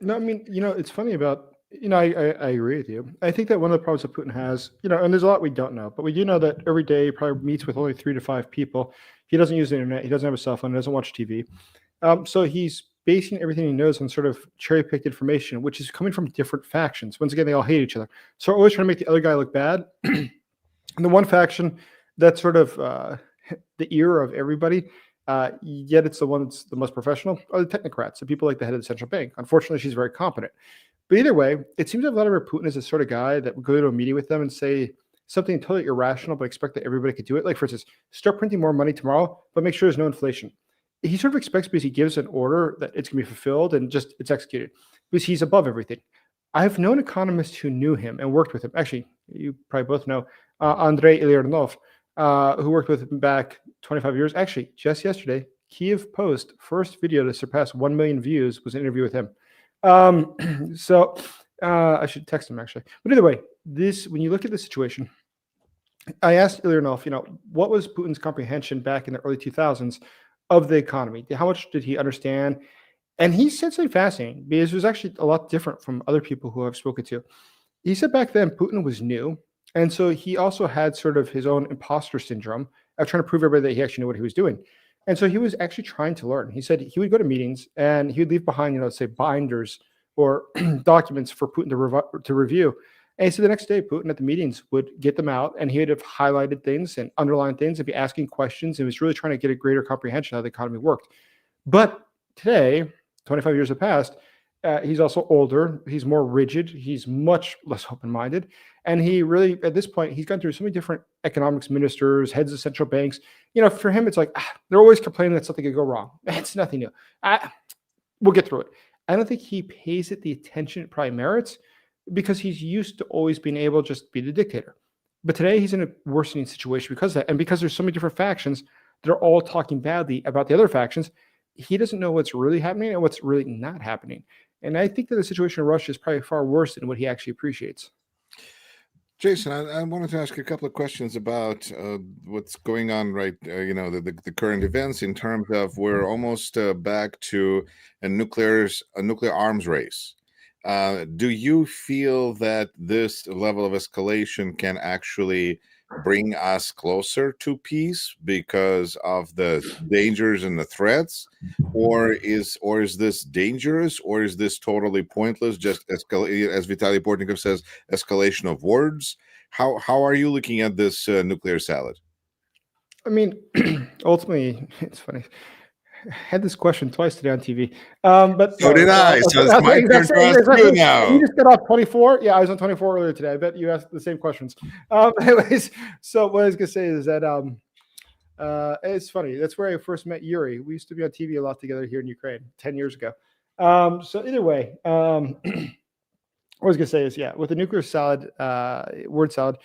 B: No, I mean, it's funny about, I agree with you. I think that one of the problems that Putin has, and there's a lot we don't know, but we do know that every day he probably meets with only 3 to 5 people. He doesn't use the internet. He doesn't have a cell phone. He doesn't watch TV. So he's basing everything he knows on sort of cherry-picked information, which is coming from different factions. Once again, they all hate each other. So always trying to make the other guy look bad. And the one faction that's sort of the ear of everybody, yet it's the one that's the most professional, are the technocrats, the people like the head of the central bank. Unfortunately, she's very competent. But either way, it seems that Vladimir Putin is the sort of guy that would go to a meeting with them and say something totally irrational, but expect that everybody could do it. Like, for instance, start printing more money tomorrow, but make sure there's no inflation. He sort of expects, because he gives an order, that it's going to be fulfilled and just it's executed, because he's above everything. I've known economists who knew him and worked with him. Actually, you probably both know Andrei Ilyarnov, who worked with him back 25 years. Actually, just yesterday, Kyiv Post, first video to surpass 1 million views, was an interview with him. So I should text him, actually. But either way, when you look at the situation, I asked Ilyarnov, what was Putin's comprehension back in the early 2000s of the economy? How much did he understand? And he said something fascinating, because it was actually a lot different from other people who I've spoken to. He said back then Putin was new. And so he also had sort of his own imposter syndrome of trying to prove everybody that he actually knew what he was doing. And so he was actually trying to learn. He said he would go to meetings and he would leave behind, say binders or documents for Putin to review. And he said the next day, Putin at the meetings would get them out and he would have highlighted things and underlined things and be asking questions. And was really trying to get a greater comprehension of how the economy worked. But today, 25 years have passed, he's also older. He's more rigid. He's much less open-minded. And he really, at this point, he's gone through so many different economics ministers, heads of central banks. For him, it's like, they're always complaining that something could go wrong. It's nothing new. We'll get through it. I don't think he pays it the attention it probably merits, because he's used to always being able to just be the dictator. But today he's in a worsening situation because of that. And because there's so many different factions that are all talking badly about the other factions, he doesn't know what's really happening and what's really not happening. And I think that the situation in Russia is probably far worse than what he actually appreciates.
A: Jason, I wanted to ask you a couple of questions about what's going on, right? The current events in terms of we're almost back to a nuclear arms race. Do you feel that this level of escalation can actually bring us closer to peace because of the dangers and the threats, or is this dangerous, or is this totally pointless? Just escalate, as Vitaly Portnikov says, escalation of words. How are you looking at this nuclear salad?
B: I mean, ultimately, it's funny. I had this question twice today on TV. But
A: so did I. So it's my turn to ask you now.
B: You just got off 24. Yeah, I was on 24 earlier today. I bet you asked the same questions. Anyways, so what I was going to say is that it's funny. That's where I first met Yuri. We used to be on TV a lot together here in Ukraine 10 years ago. So either way, what I was going to say is, with the nuclear salad, word salad,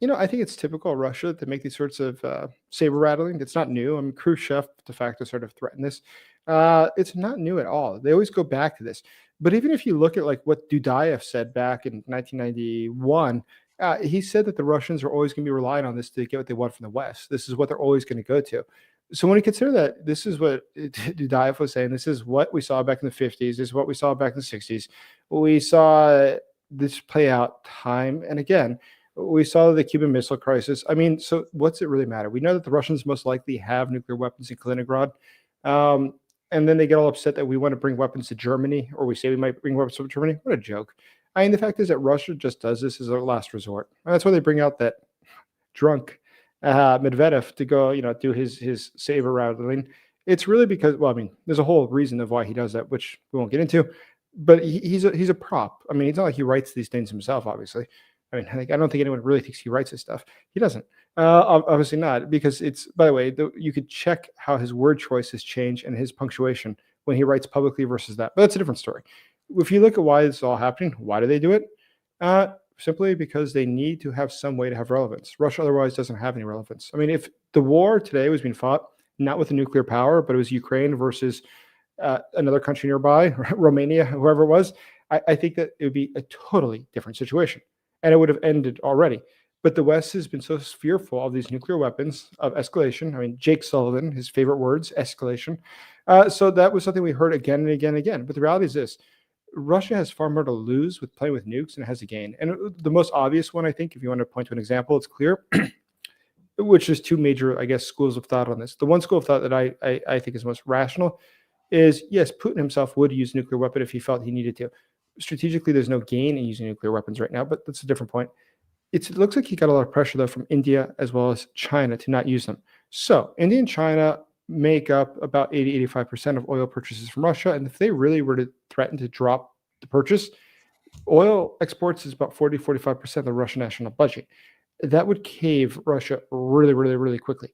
B: I think it's typical of Russia to make these sorts of saber rattling. It's not new. I mean, Khrushchev de facto sort of threatened this. It's not new at all. They always go back to this. But even if you look at like what Dudayev said back in 1991, he said that the Russians are always going to be relying on this to get what they want from the West. This is what they're always going to go to. So when you consider that this is what Dudayev was saying, this is what we saw back in the 50s, this is what we saw back in the 60s. We saw this play out time and again. We saw the Cuban Missile Crisis. I mean, so what's it really matter? We know that the Russians most likely have nuclear weapons in Kaliningrad. And then they get all upset that we want to bring weapons to Germany, or we say we might bring weapons to Germany. What a joke. I mean, the fact is that Russia just does this as a last resort. And that's why they bring out that drunk Medvedev to go, do his saber rattling. It's really because, there's a whole reason of why he does that, which we won't get into. but he's a prop. I mean, it's not like he writes these things himself, obviously. I mean, like, I don't think anyone really thinks he writes his stuff. He doesn't. Obviously not, because it's, by the way, you could check how his word choice has changed and his punctuation when he writes publicly versus that. But that's a different story. If you look at why this is all happening, why do they do it? Simply because they need to have some way to have relevance. Russia otherwise doesn't have any relevance. I mean, if the war today was being fought not with a nuclear power, but it was Ukraine versus another country nearby, Romania, whoever it was, I think that it would be a totally different situation, and it would have ended already. But the West has been so fearful of these nuclear weapons, of escalation. I mean, Jake Sullivan, his favorite words, escalation. So that was something we heard again and again and again. But the reality is this: Russia has far more to lose with playing with nukes than it has to gain. And the most obvious one, I think, if you want to point to an example, it's clear, which is two major, I guess, schools of thought on this. The one school of thought that I think is most rational is, yes, Putin himself would use a nuclear weapon if he felt he needed to. Strategically, there's no gain in using nuclear weapons right now, but that's a different point. It looks like he got a lot of pressure, though, from India as well as China to not use them. So India and China make up about 80-85% of oil purchases from Russia. And if they really were to threaten to drop the purchase, oil exports is about 40-45% of the Russian national budget. That would cave Russia really, really, really quickly.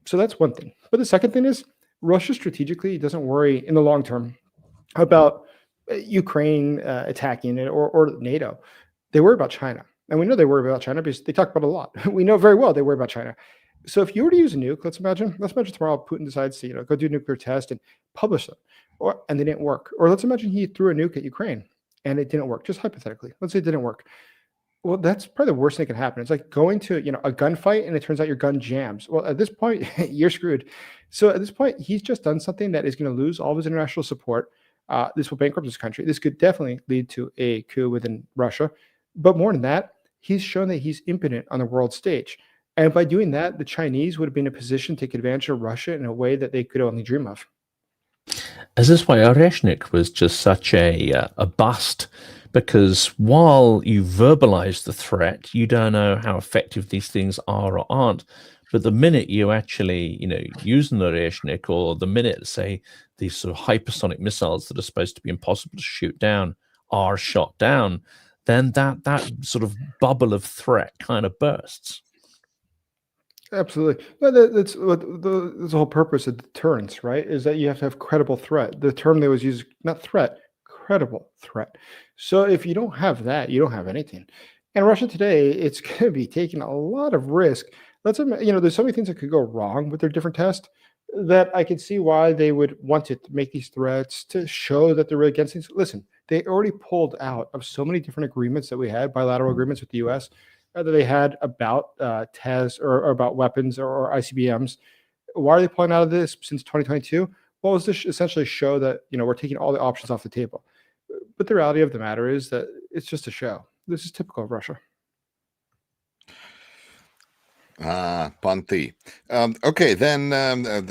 B: So that's one thing. But the second thing is, Russia strategically doesn't worry in the long term about Ukraine attacking it or NATO. They worry about China. And we know they worry about China because they talk about it a lot. We know very well they worry about China. So if you were to use a nuke, let's imagine tomorrow Putin decides to go do a nuclear test and publish them, and they didn't work. Or let's imagine he threw a nuke at Ukraine and it didn't work. Just hypothetically, let's say it didn't work. Well, that's probably the worst thing that can happen. It's like going to a gunfight and it turns out your gun jams. Well, at this point, you're screwed. So at this point, he's just done something that is going to lose all of his international support. This will bankrupt his country. This could definitely lead to a coup within Russia. But more than that, he's shown that he's impotent on the world stage. And by doing that, the Chinese would have been in a position to take advantage of Russia in a way that they could only dream of.
C: Is this why Oreshnik was just such a bust? Because while you verbalize the threat, you don't know how effective these things are or aren't. But the minute you actually, use an Oreshnik, or the minute, say, these sort of hypersonic missiles that are supposed to be impossible to shoot down are shot down, then that sort of bubble of threat kind of bursts.
B: Absolutely. No, that's the whole purpose of deterrence, right? Is that you have to have credible threat. The term they always use, not threat, credible threat. So if you don't have that, you don't have anything. And Russia today, it's going to be taking a lot of risk. There's so many things that could go wrong with their different tests that I could see why they would want to make these threats to show that they're really against things. Listen, they already pulled out of so many different agreements that we had, bilateral agreements with the U.S., that they had about tests or about weapons or ICBMs. Why are they pulling out of this since 2022? Well, it's to essentially show that we're taking all the options off the table. But the reality of the matter is that it's just a show. This is typical of Russia.
A: Ponti. Okay, then I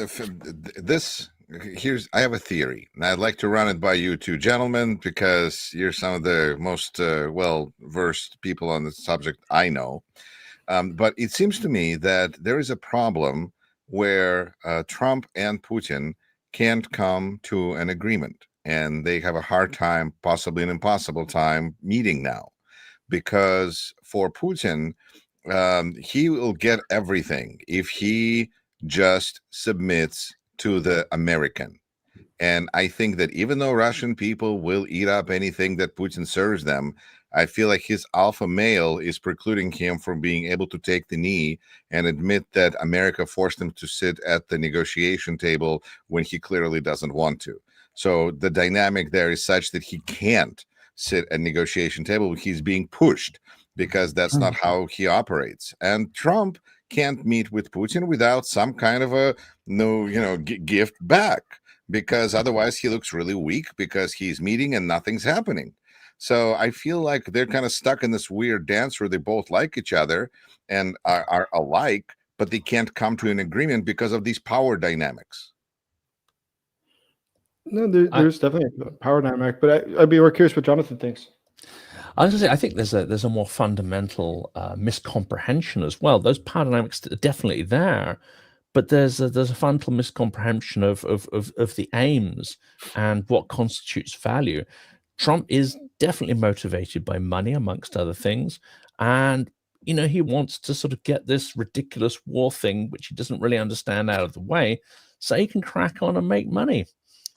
A: have a theory, and I'd like to run it by you two gentlemen, because you're some of the most well-versed people on the subject I know. But it seems to me that there is a problem where Trump and Putin can't come to an agreement, and they have a hard time, possibly an impossible time, meeting now. Because for Putin, he will get everything if he just submits to the American. And I think that even though Russian people will eat up anything that Putin serves them, I feel like his alpha male is precluding him from being able to take the knee and admit that America forced him to sit at the negotiation table when he clearly doesn't want to. So the dynamic there is such that he can't sit at negotiation table. He's being pushed, because that's not how he operates. And Trump can't meet with Putin without some kind of a gift back, because otherwise he looks really weak, because he's meeting and nothing's happening. So I feel like they're kind of stuck in this weird dance where they both like each other and are alike, but they can't come to an agreement because of these power dynamics.
B: No, there's definitely a power dynamic, but I'd be more curious what Jonathan thinks.
C: I was going to say, I think there's a more fundamental miscomprehension as well. Those power dynamics are definitely there, but there's a fundamental miscomprehension of the aims and what constitutes value. Trump is definitely motivated by money, amongst other things. And, he wants to sort of get this ridiculous war thing, which he doesn't really understand, out of the way, so he can crack on and make money.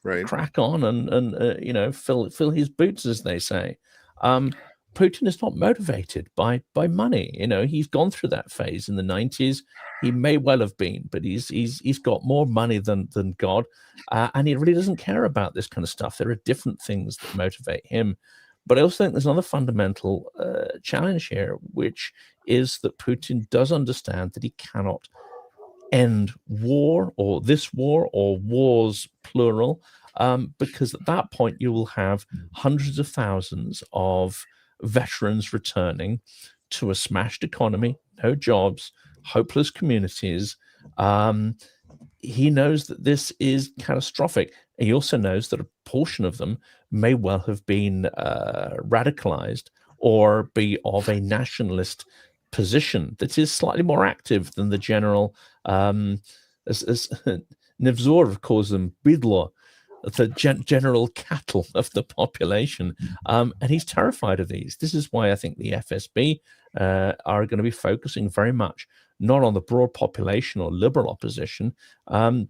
A: Right.
C: Crack on and fill his boots, as they say. Putin is not motivated by money. He's gone through that phase in the 90s. He may well have been, but he's got more money than God, and he really doesn't care about this kind of stuff. There are different things that motivate him. But I also think there's another fundamental challenge here, which is that Putin does understand that he cannot end war, or this war, or wars plural, because at that point you will have hundreds of thousands of veterans returning to a smashed economy, no jobs, hopeless communities. He knows that this is catastrophic. He also knows that a portion of them may well have been radicalized or be of a nationalist position that is slightly more active than the general, as Nevzorov calls them, bidlo, the general cattle of the population. And he's terrified of these. This is why I think the FSB are going to be focusing very much not on the broad population or liberal opposition,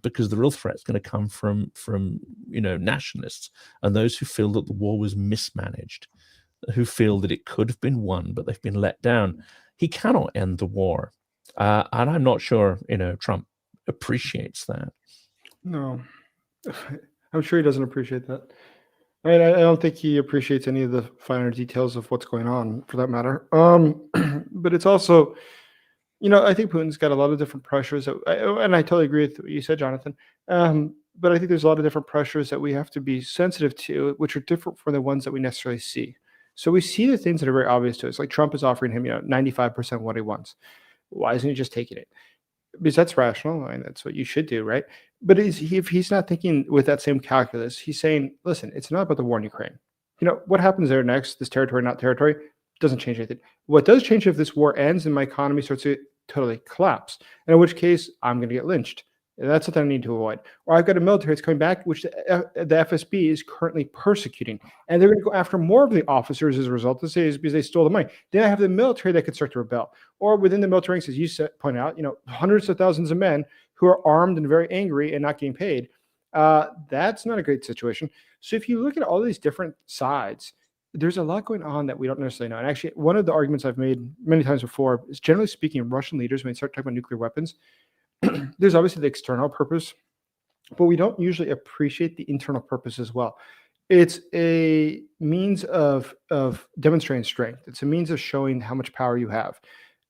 C: because the real threat is going to come from nationalists and those who feel that the war was mismanaged, who feel that it could have been won, but they've been let down. He cannot end the war. And I'm not sure, Trump appreciates that.
B: No, I'm sure he doesn't appreciate that. I don't think he appreciates any of the finer details of what's going on, for that matter. But it's also, I think Putin's got a lot of different pressures, and I totally agree with what you said, Jonathan. But I think there's a lot of different pressures that we have to be sensitive to, which are different from the ones that we necessarily see. So we see the things that are very obvious to us, like Trump is offering him, 95% what he wants. Why isn't he just taking it? Because that's rational, and that's what you should do, right? But if he's not thinking with that same calculus, he's saying, listen, it's not about the war in Ukraine. What happens there next, this territory, not territory, doesn't change anything. What does change if this war ends and my economy starts to totally collapse, and in which case I'm going to get lynched. That's something I need to avoid. Or I've got a military that's coming back, which the FSB is currently persecuting. And they're going to go after more of the officers as a result. This is because they stole the money. Then I have the military that could start to rebel. Or within the military ranks, as you point out, hundreds of thousands of men who are armed and very angry and not getting paid. That's not a great situation. So if you look at all these different sides, there's a lot going on that we don't necessarily know. And actually, one of the arguments I've made many times before is, generally speaking, Russian leaders, when they start talking about nuclear weapons, there's obviously the external purpose, but we don't usually appreciate the internal purpose as well. It's a means of demonstrating strength. It's a means of showing how much power you have.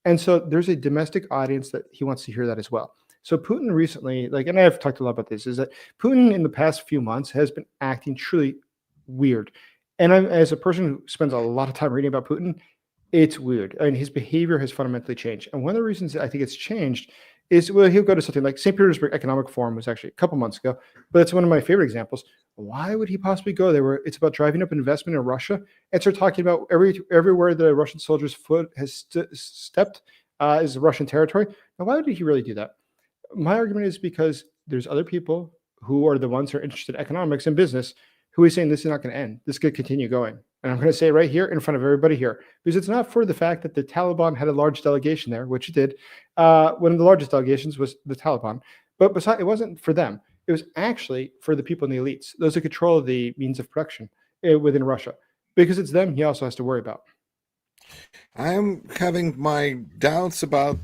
B: And so there's a domestic audience that he wants to hear that as well. So Putin recently, and I've talked a lot about this, is that Putin in the past few months has been acting truly weird. And as a person who spends a lot of time reading about Putin, it's weird. His behavior has fundamentally changed. And one of the reasons that I think it's changed is, he'll go to something like St. Petersburg Economic Forum was actually a couple months ago, but it's one of my favorite examples. Why would he possibly go there where it's about driving up investment in Russia and start talking about everywhere the Russian soldier's foot has stepped is Russian territory? Now, why would he really do that? My argument is because there's other people who are the ones who are interested in economics and business who is saying this is not going to end. This could continue going. And I'm going to say right here in front of everybody here, because it's not for the fact that the Taliban had a large delegation there, which it did. One of the largest delegations was the Taliban. But besides, it wasn't for them. It was actually for the people in the elites, those who control the means of production within Russia, because it's them he also has to worry about.
A: I'm having my doubts about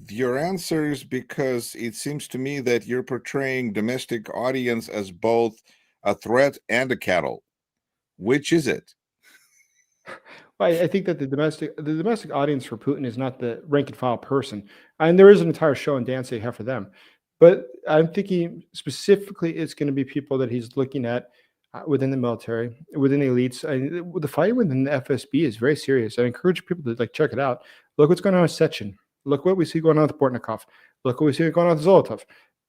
A: your answers, because it seems to me that you're portraying domestic audience as both a threat and a cattle. Which is it?
B: Well, I think that the domestic audience for Putin is not the rank and file person, and there is an entire show and dance they have for them. But I'm thinking specifically it's going to be people that he's looking at within the military, within the elites. The fight within the FSB is very serious. I encourage people to check it out. Look what's going on with Sechin. Look what we see going on with Bortnikov. Look what we see going on with Zolotov.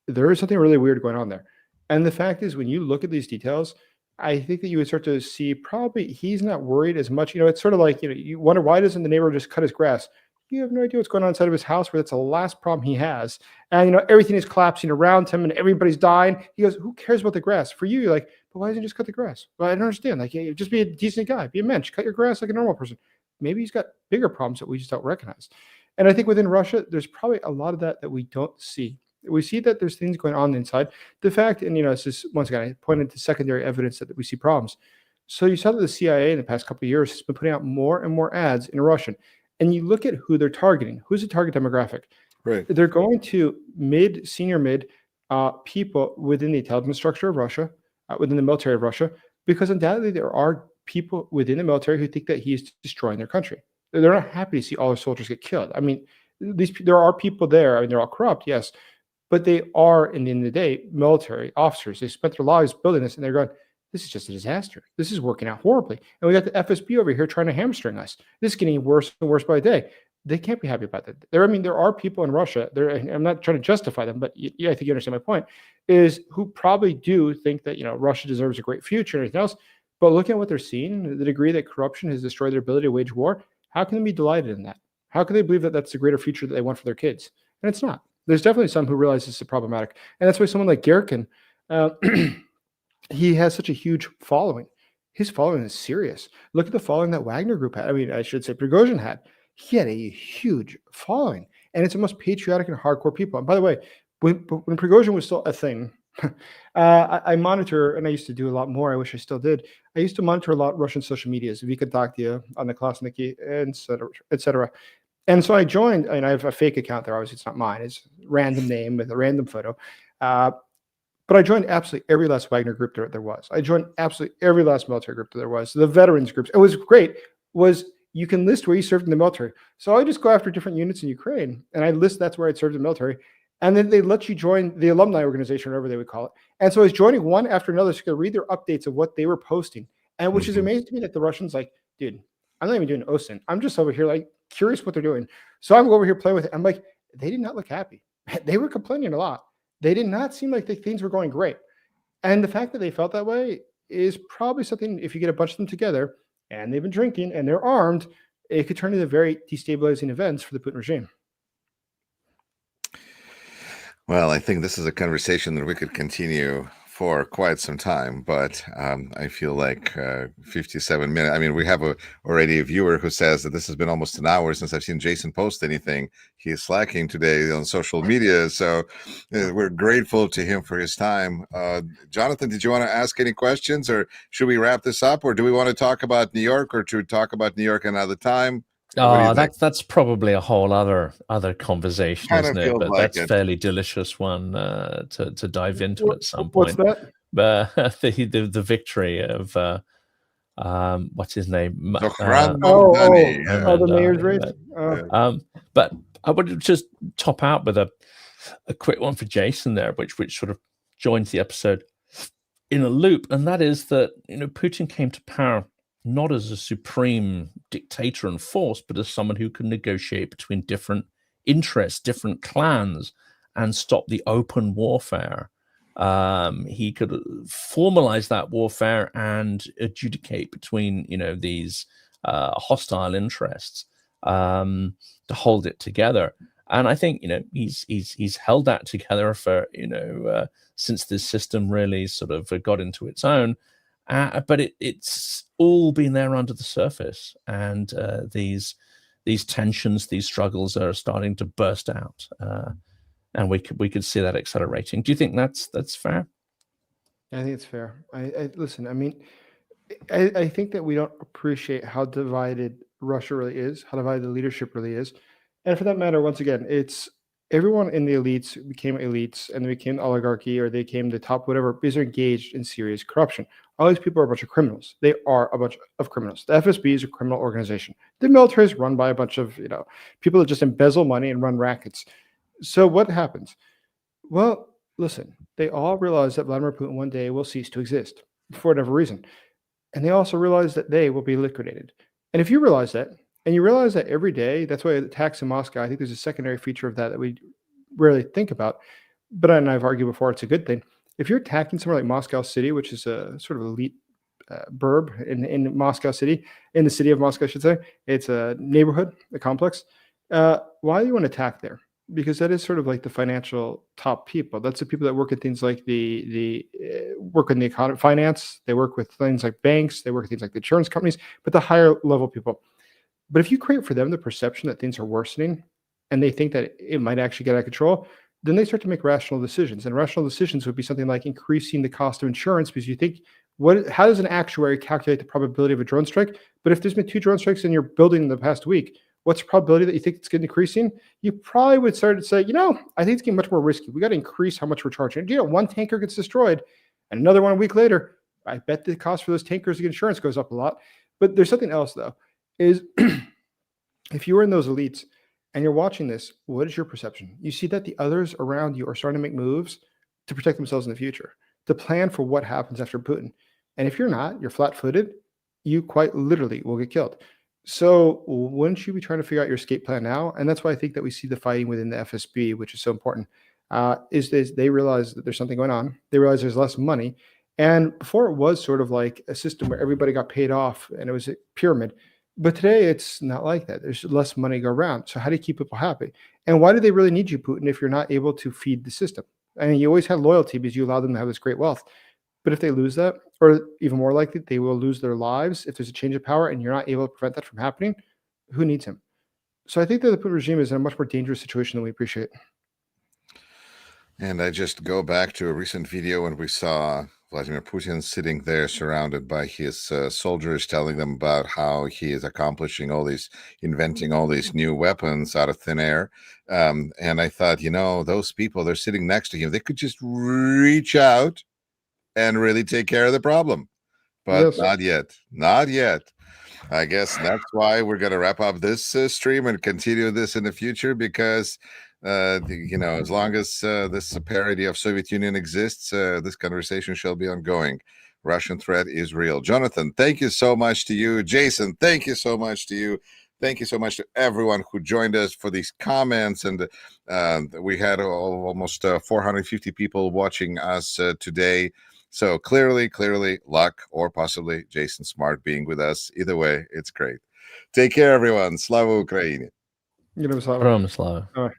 B: There is something really weird going on there. And the fact is, when you look at these details, I think that you would start to see probably he's not worried as much. It's sort of like, you wonder, why doesn't the neighbor just cut his grass? You have no idea what's going on inside of his house, where that's the last problem he has. And everything is collapsing around him and everybody's dying. He goes, who cares about the grass? For you, you're like, but why doesn't he just cut the grass? Well, I don't understand. Like, just be a decent guy, be a mensch, cut your grass like a normal person. Maybe he's got bigger problems that we just don't recognize. And I think within Russia, there's probably a lot of that we don't see. We see that there's things going on inside. The fact, and it's just, once again, I pointed to secondary evidence that we see problems. So you saw that the CIA in the past couple of years has been putting out more and more ads in Russian. And you look at who they're targeting. Who's the target demographic?
A: Right.
B: They're going to senior mid people within the intelligence structure of Russia, within the military of Russia, because undoubtedly there are people within the military who think that he is destroying their country. They're not happy to see all their soldiers get killed. I mean, there are people there. I mean, they're all corrupt, yes, but they are, in the end of the day, military officers. They spent their lives building this, and they're going, this is just a disaster. This is working out horribly. And we got the FSB over here trying to hamstring us. This is getting worse and worse by the day. They can't be happy about that. There are people in Russia, I'm not trying to justify them, but I think you understand my point, is who probably do think that, Russia deserves a great future and everything else. But looking at what they're seeing, the degree that corruption has destroyed their ability to wage war, how can they be delighted in that? How can they believe that that's the greater future that they want for their kids? And it's not. There's definitely some who realize this is problematic. And that's why someone like Gerkin, he has such a huge following. His following is serious. Look at the following that Wagner Group had. I mean, I should say Prigozhin had. He had a huge following. And it's the most patriotic and hardcore people. And by the way, when Prigozhin was still a thing, I monitor, and I used to do a lot more. I wish I still did. I used to monitor a lot Russian social medias, Vikadaktia, Odnoklassniki, et cetera. And so I joined, and I have a fake account there. Obviously, it's not mine. It's a random name with a random photo. But I joined absolutely every last Wagner group there was. I joined absolutely every last military group there was. The veterans groups. It was great. You can list where you served in the military. So I just go after different units in Ukraine, and I list that's where I'd served in the military. And then they let you join the alumni organization, or whatever they would call it. And so I was joining one after another so you could read their updates of what they were posting. And which is amazing to me that the Russians like, dude, I'm not even doing OSINT. I'm just over here like curious what they're doing. So I'm over here playing with it. I'm like, they did not look happy. They were complaining a lot. They did not seem like things were going great. And the fact that they felt that way is probably something, if you get a bunch of them together and they've been drinking and they're armed, it could turn into very destabilizing events for the Putin regime.
A: Well, I think this is a conversation that we could continue for quite some time, but I feel like 57 minutes. I mean, we have already a viewer who says that this has been almost an hour since I've seen Jason post anything. He is slacking today on social media, so we're grateful to him for his time. Jonathan, did you want to ask any questions, or should we wrap this up, or do we want to talk about New York, or to talk about New York another time?
C: Oh, that's probably a whole other conversation, isn't it? But
A: like
C: that's a fairly delicious one to dive into at some
B: What's
C: point.
B: that?
C: But the victory of what's his name?
B: The mayor's race.
C: But I would just top out with a quick one for Jason there, which sort of joins the episode in a loop, and that is that Putin came to power not as a supreme dictator and force, but as someone who can negotiate between different interests, different clans, and stop the open warfare. He could formalize that warfare and adjudicate between, these hostile interests to hold it together. And I think, he's held that together for, since this system really sort of got into its own. But it's all been there under the surface, and these tensions, these struggles are starting to burst out, and we could see that accelerating. Do you think that's fair?
B: I think it's fair. I listen. I mean, I think that we don't appreciate how divided Russia really is, how divided the leadership really is, and for that matter, once again, it's everyone in the elites became elites, and they became oligarchy, or they became the top whatever, because they're engaged in serious corruption. All these people are a bunch of criminals. They are a bunch of criminals. The FSB is a criminal organization. The military is run by a bunch of people that just embezzle money and run rackets. So what happens? Well, listen, they all realize that Vladimir Putin one day will cease to exist for whatever reason. And they also realize that they will be liquidated. And if you realize that, and you realize that every day, that's why attacks in Moscow, I think there's a secondary feature of that we rarely think about. But I've argued before, it's a good thing. If you're attacking somewhere like Moscow City, which is a sort of elite burb in Moscow City, in the city of Moscow, I should say, it's a neighborhood, a complex. Why do you want to attack there? Because that is sort of like the financial top people. That's the people that work at things like the work in the economy, finance. They work with things like banks. They work at things like the insurance companies, but the higher level people. But if you create for them the perception that things are worsening and they think that it might actually get out of control, then they start to make rational decisions. And rational decisions would be something like increasing the cost of insurance because you think, how does an actuary calculate the probability of a drone strike? But if there's been 2 drone strikes in your building in the past week, what's the probability that you think it's getting increasing? You probably would start to say, I think it's getting much more risky. We got to increase how much we're charging. One tanker gets destroyed and another one a week later. I bet the cost for those tankers of insurance goes up a lot. But there's something else, though, is if you were in those elites and you're watching this, what is your perception? You see that the others around you are starting to make moves to protect themselves in the future, to plan for what happens after Putin. And if you're not, you're flat-footed, you quite literally will get killed. So wouldn't you be trying to figure out your escape plan now? And that's why I think that we see the fighting within the FSB, which is so important, is they realize that there's something going on. They realize there's less money. And before it was sort of like a system where everybody got paid off and it was a pyramid. But today it's not like that. There's less money to go around. So how do you keep people happy? And why do they really need you, Putin, if you're not able to feed the system? I mean, you always had loyalty because you allowed them to have this great wealth. But if they lose that, or even more likely, they will lose their lives if there's a change of power and you're not able to prevent that from happening, who needs him? So I think that the Putin regime is in a much more dangerous situation than we appreciate.
A: And I just go back to a recent video when we saw Vladimir Putin sitting there surrounded by his soldiers, telling them about how he is inventing all these new weapons out of thin air. And I thought, those people, they're sitting next to him. They could just reach out and really take care of the problem. But yes. Not yet. I guess that's why we're going to wrap up this stream and continue this in the future, because as long as this parody of Soviet Union exists, this conversation shall be ongoing. Russian threat is real. Jonathan, thank you so much to you. Jason, thank you so much to you. Thank you so much to everyone who joined us for these comments. And we had almost 450 people watching us today. So clearly, luck, or possibly Jason Smart being with us. Either way, it's great. Take care, everyone. Slava Ukraini.
C: Slava.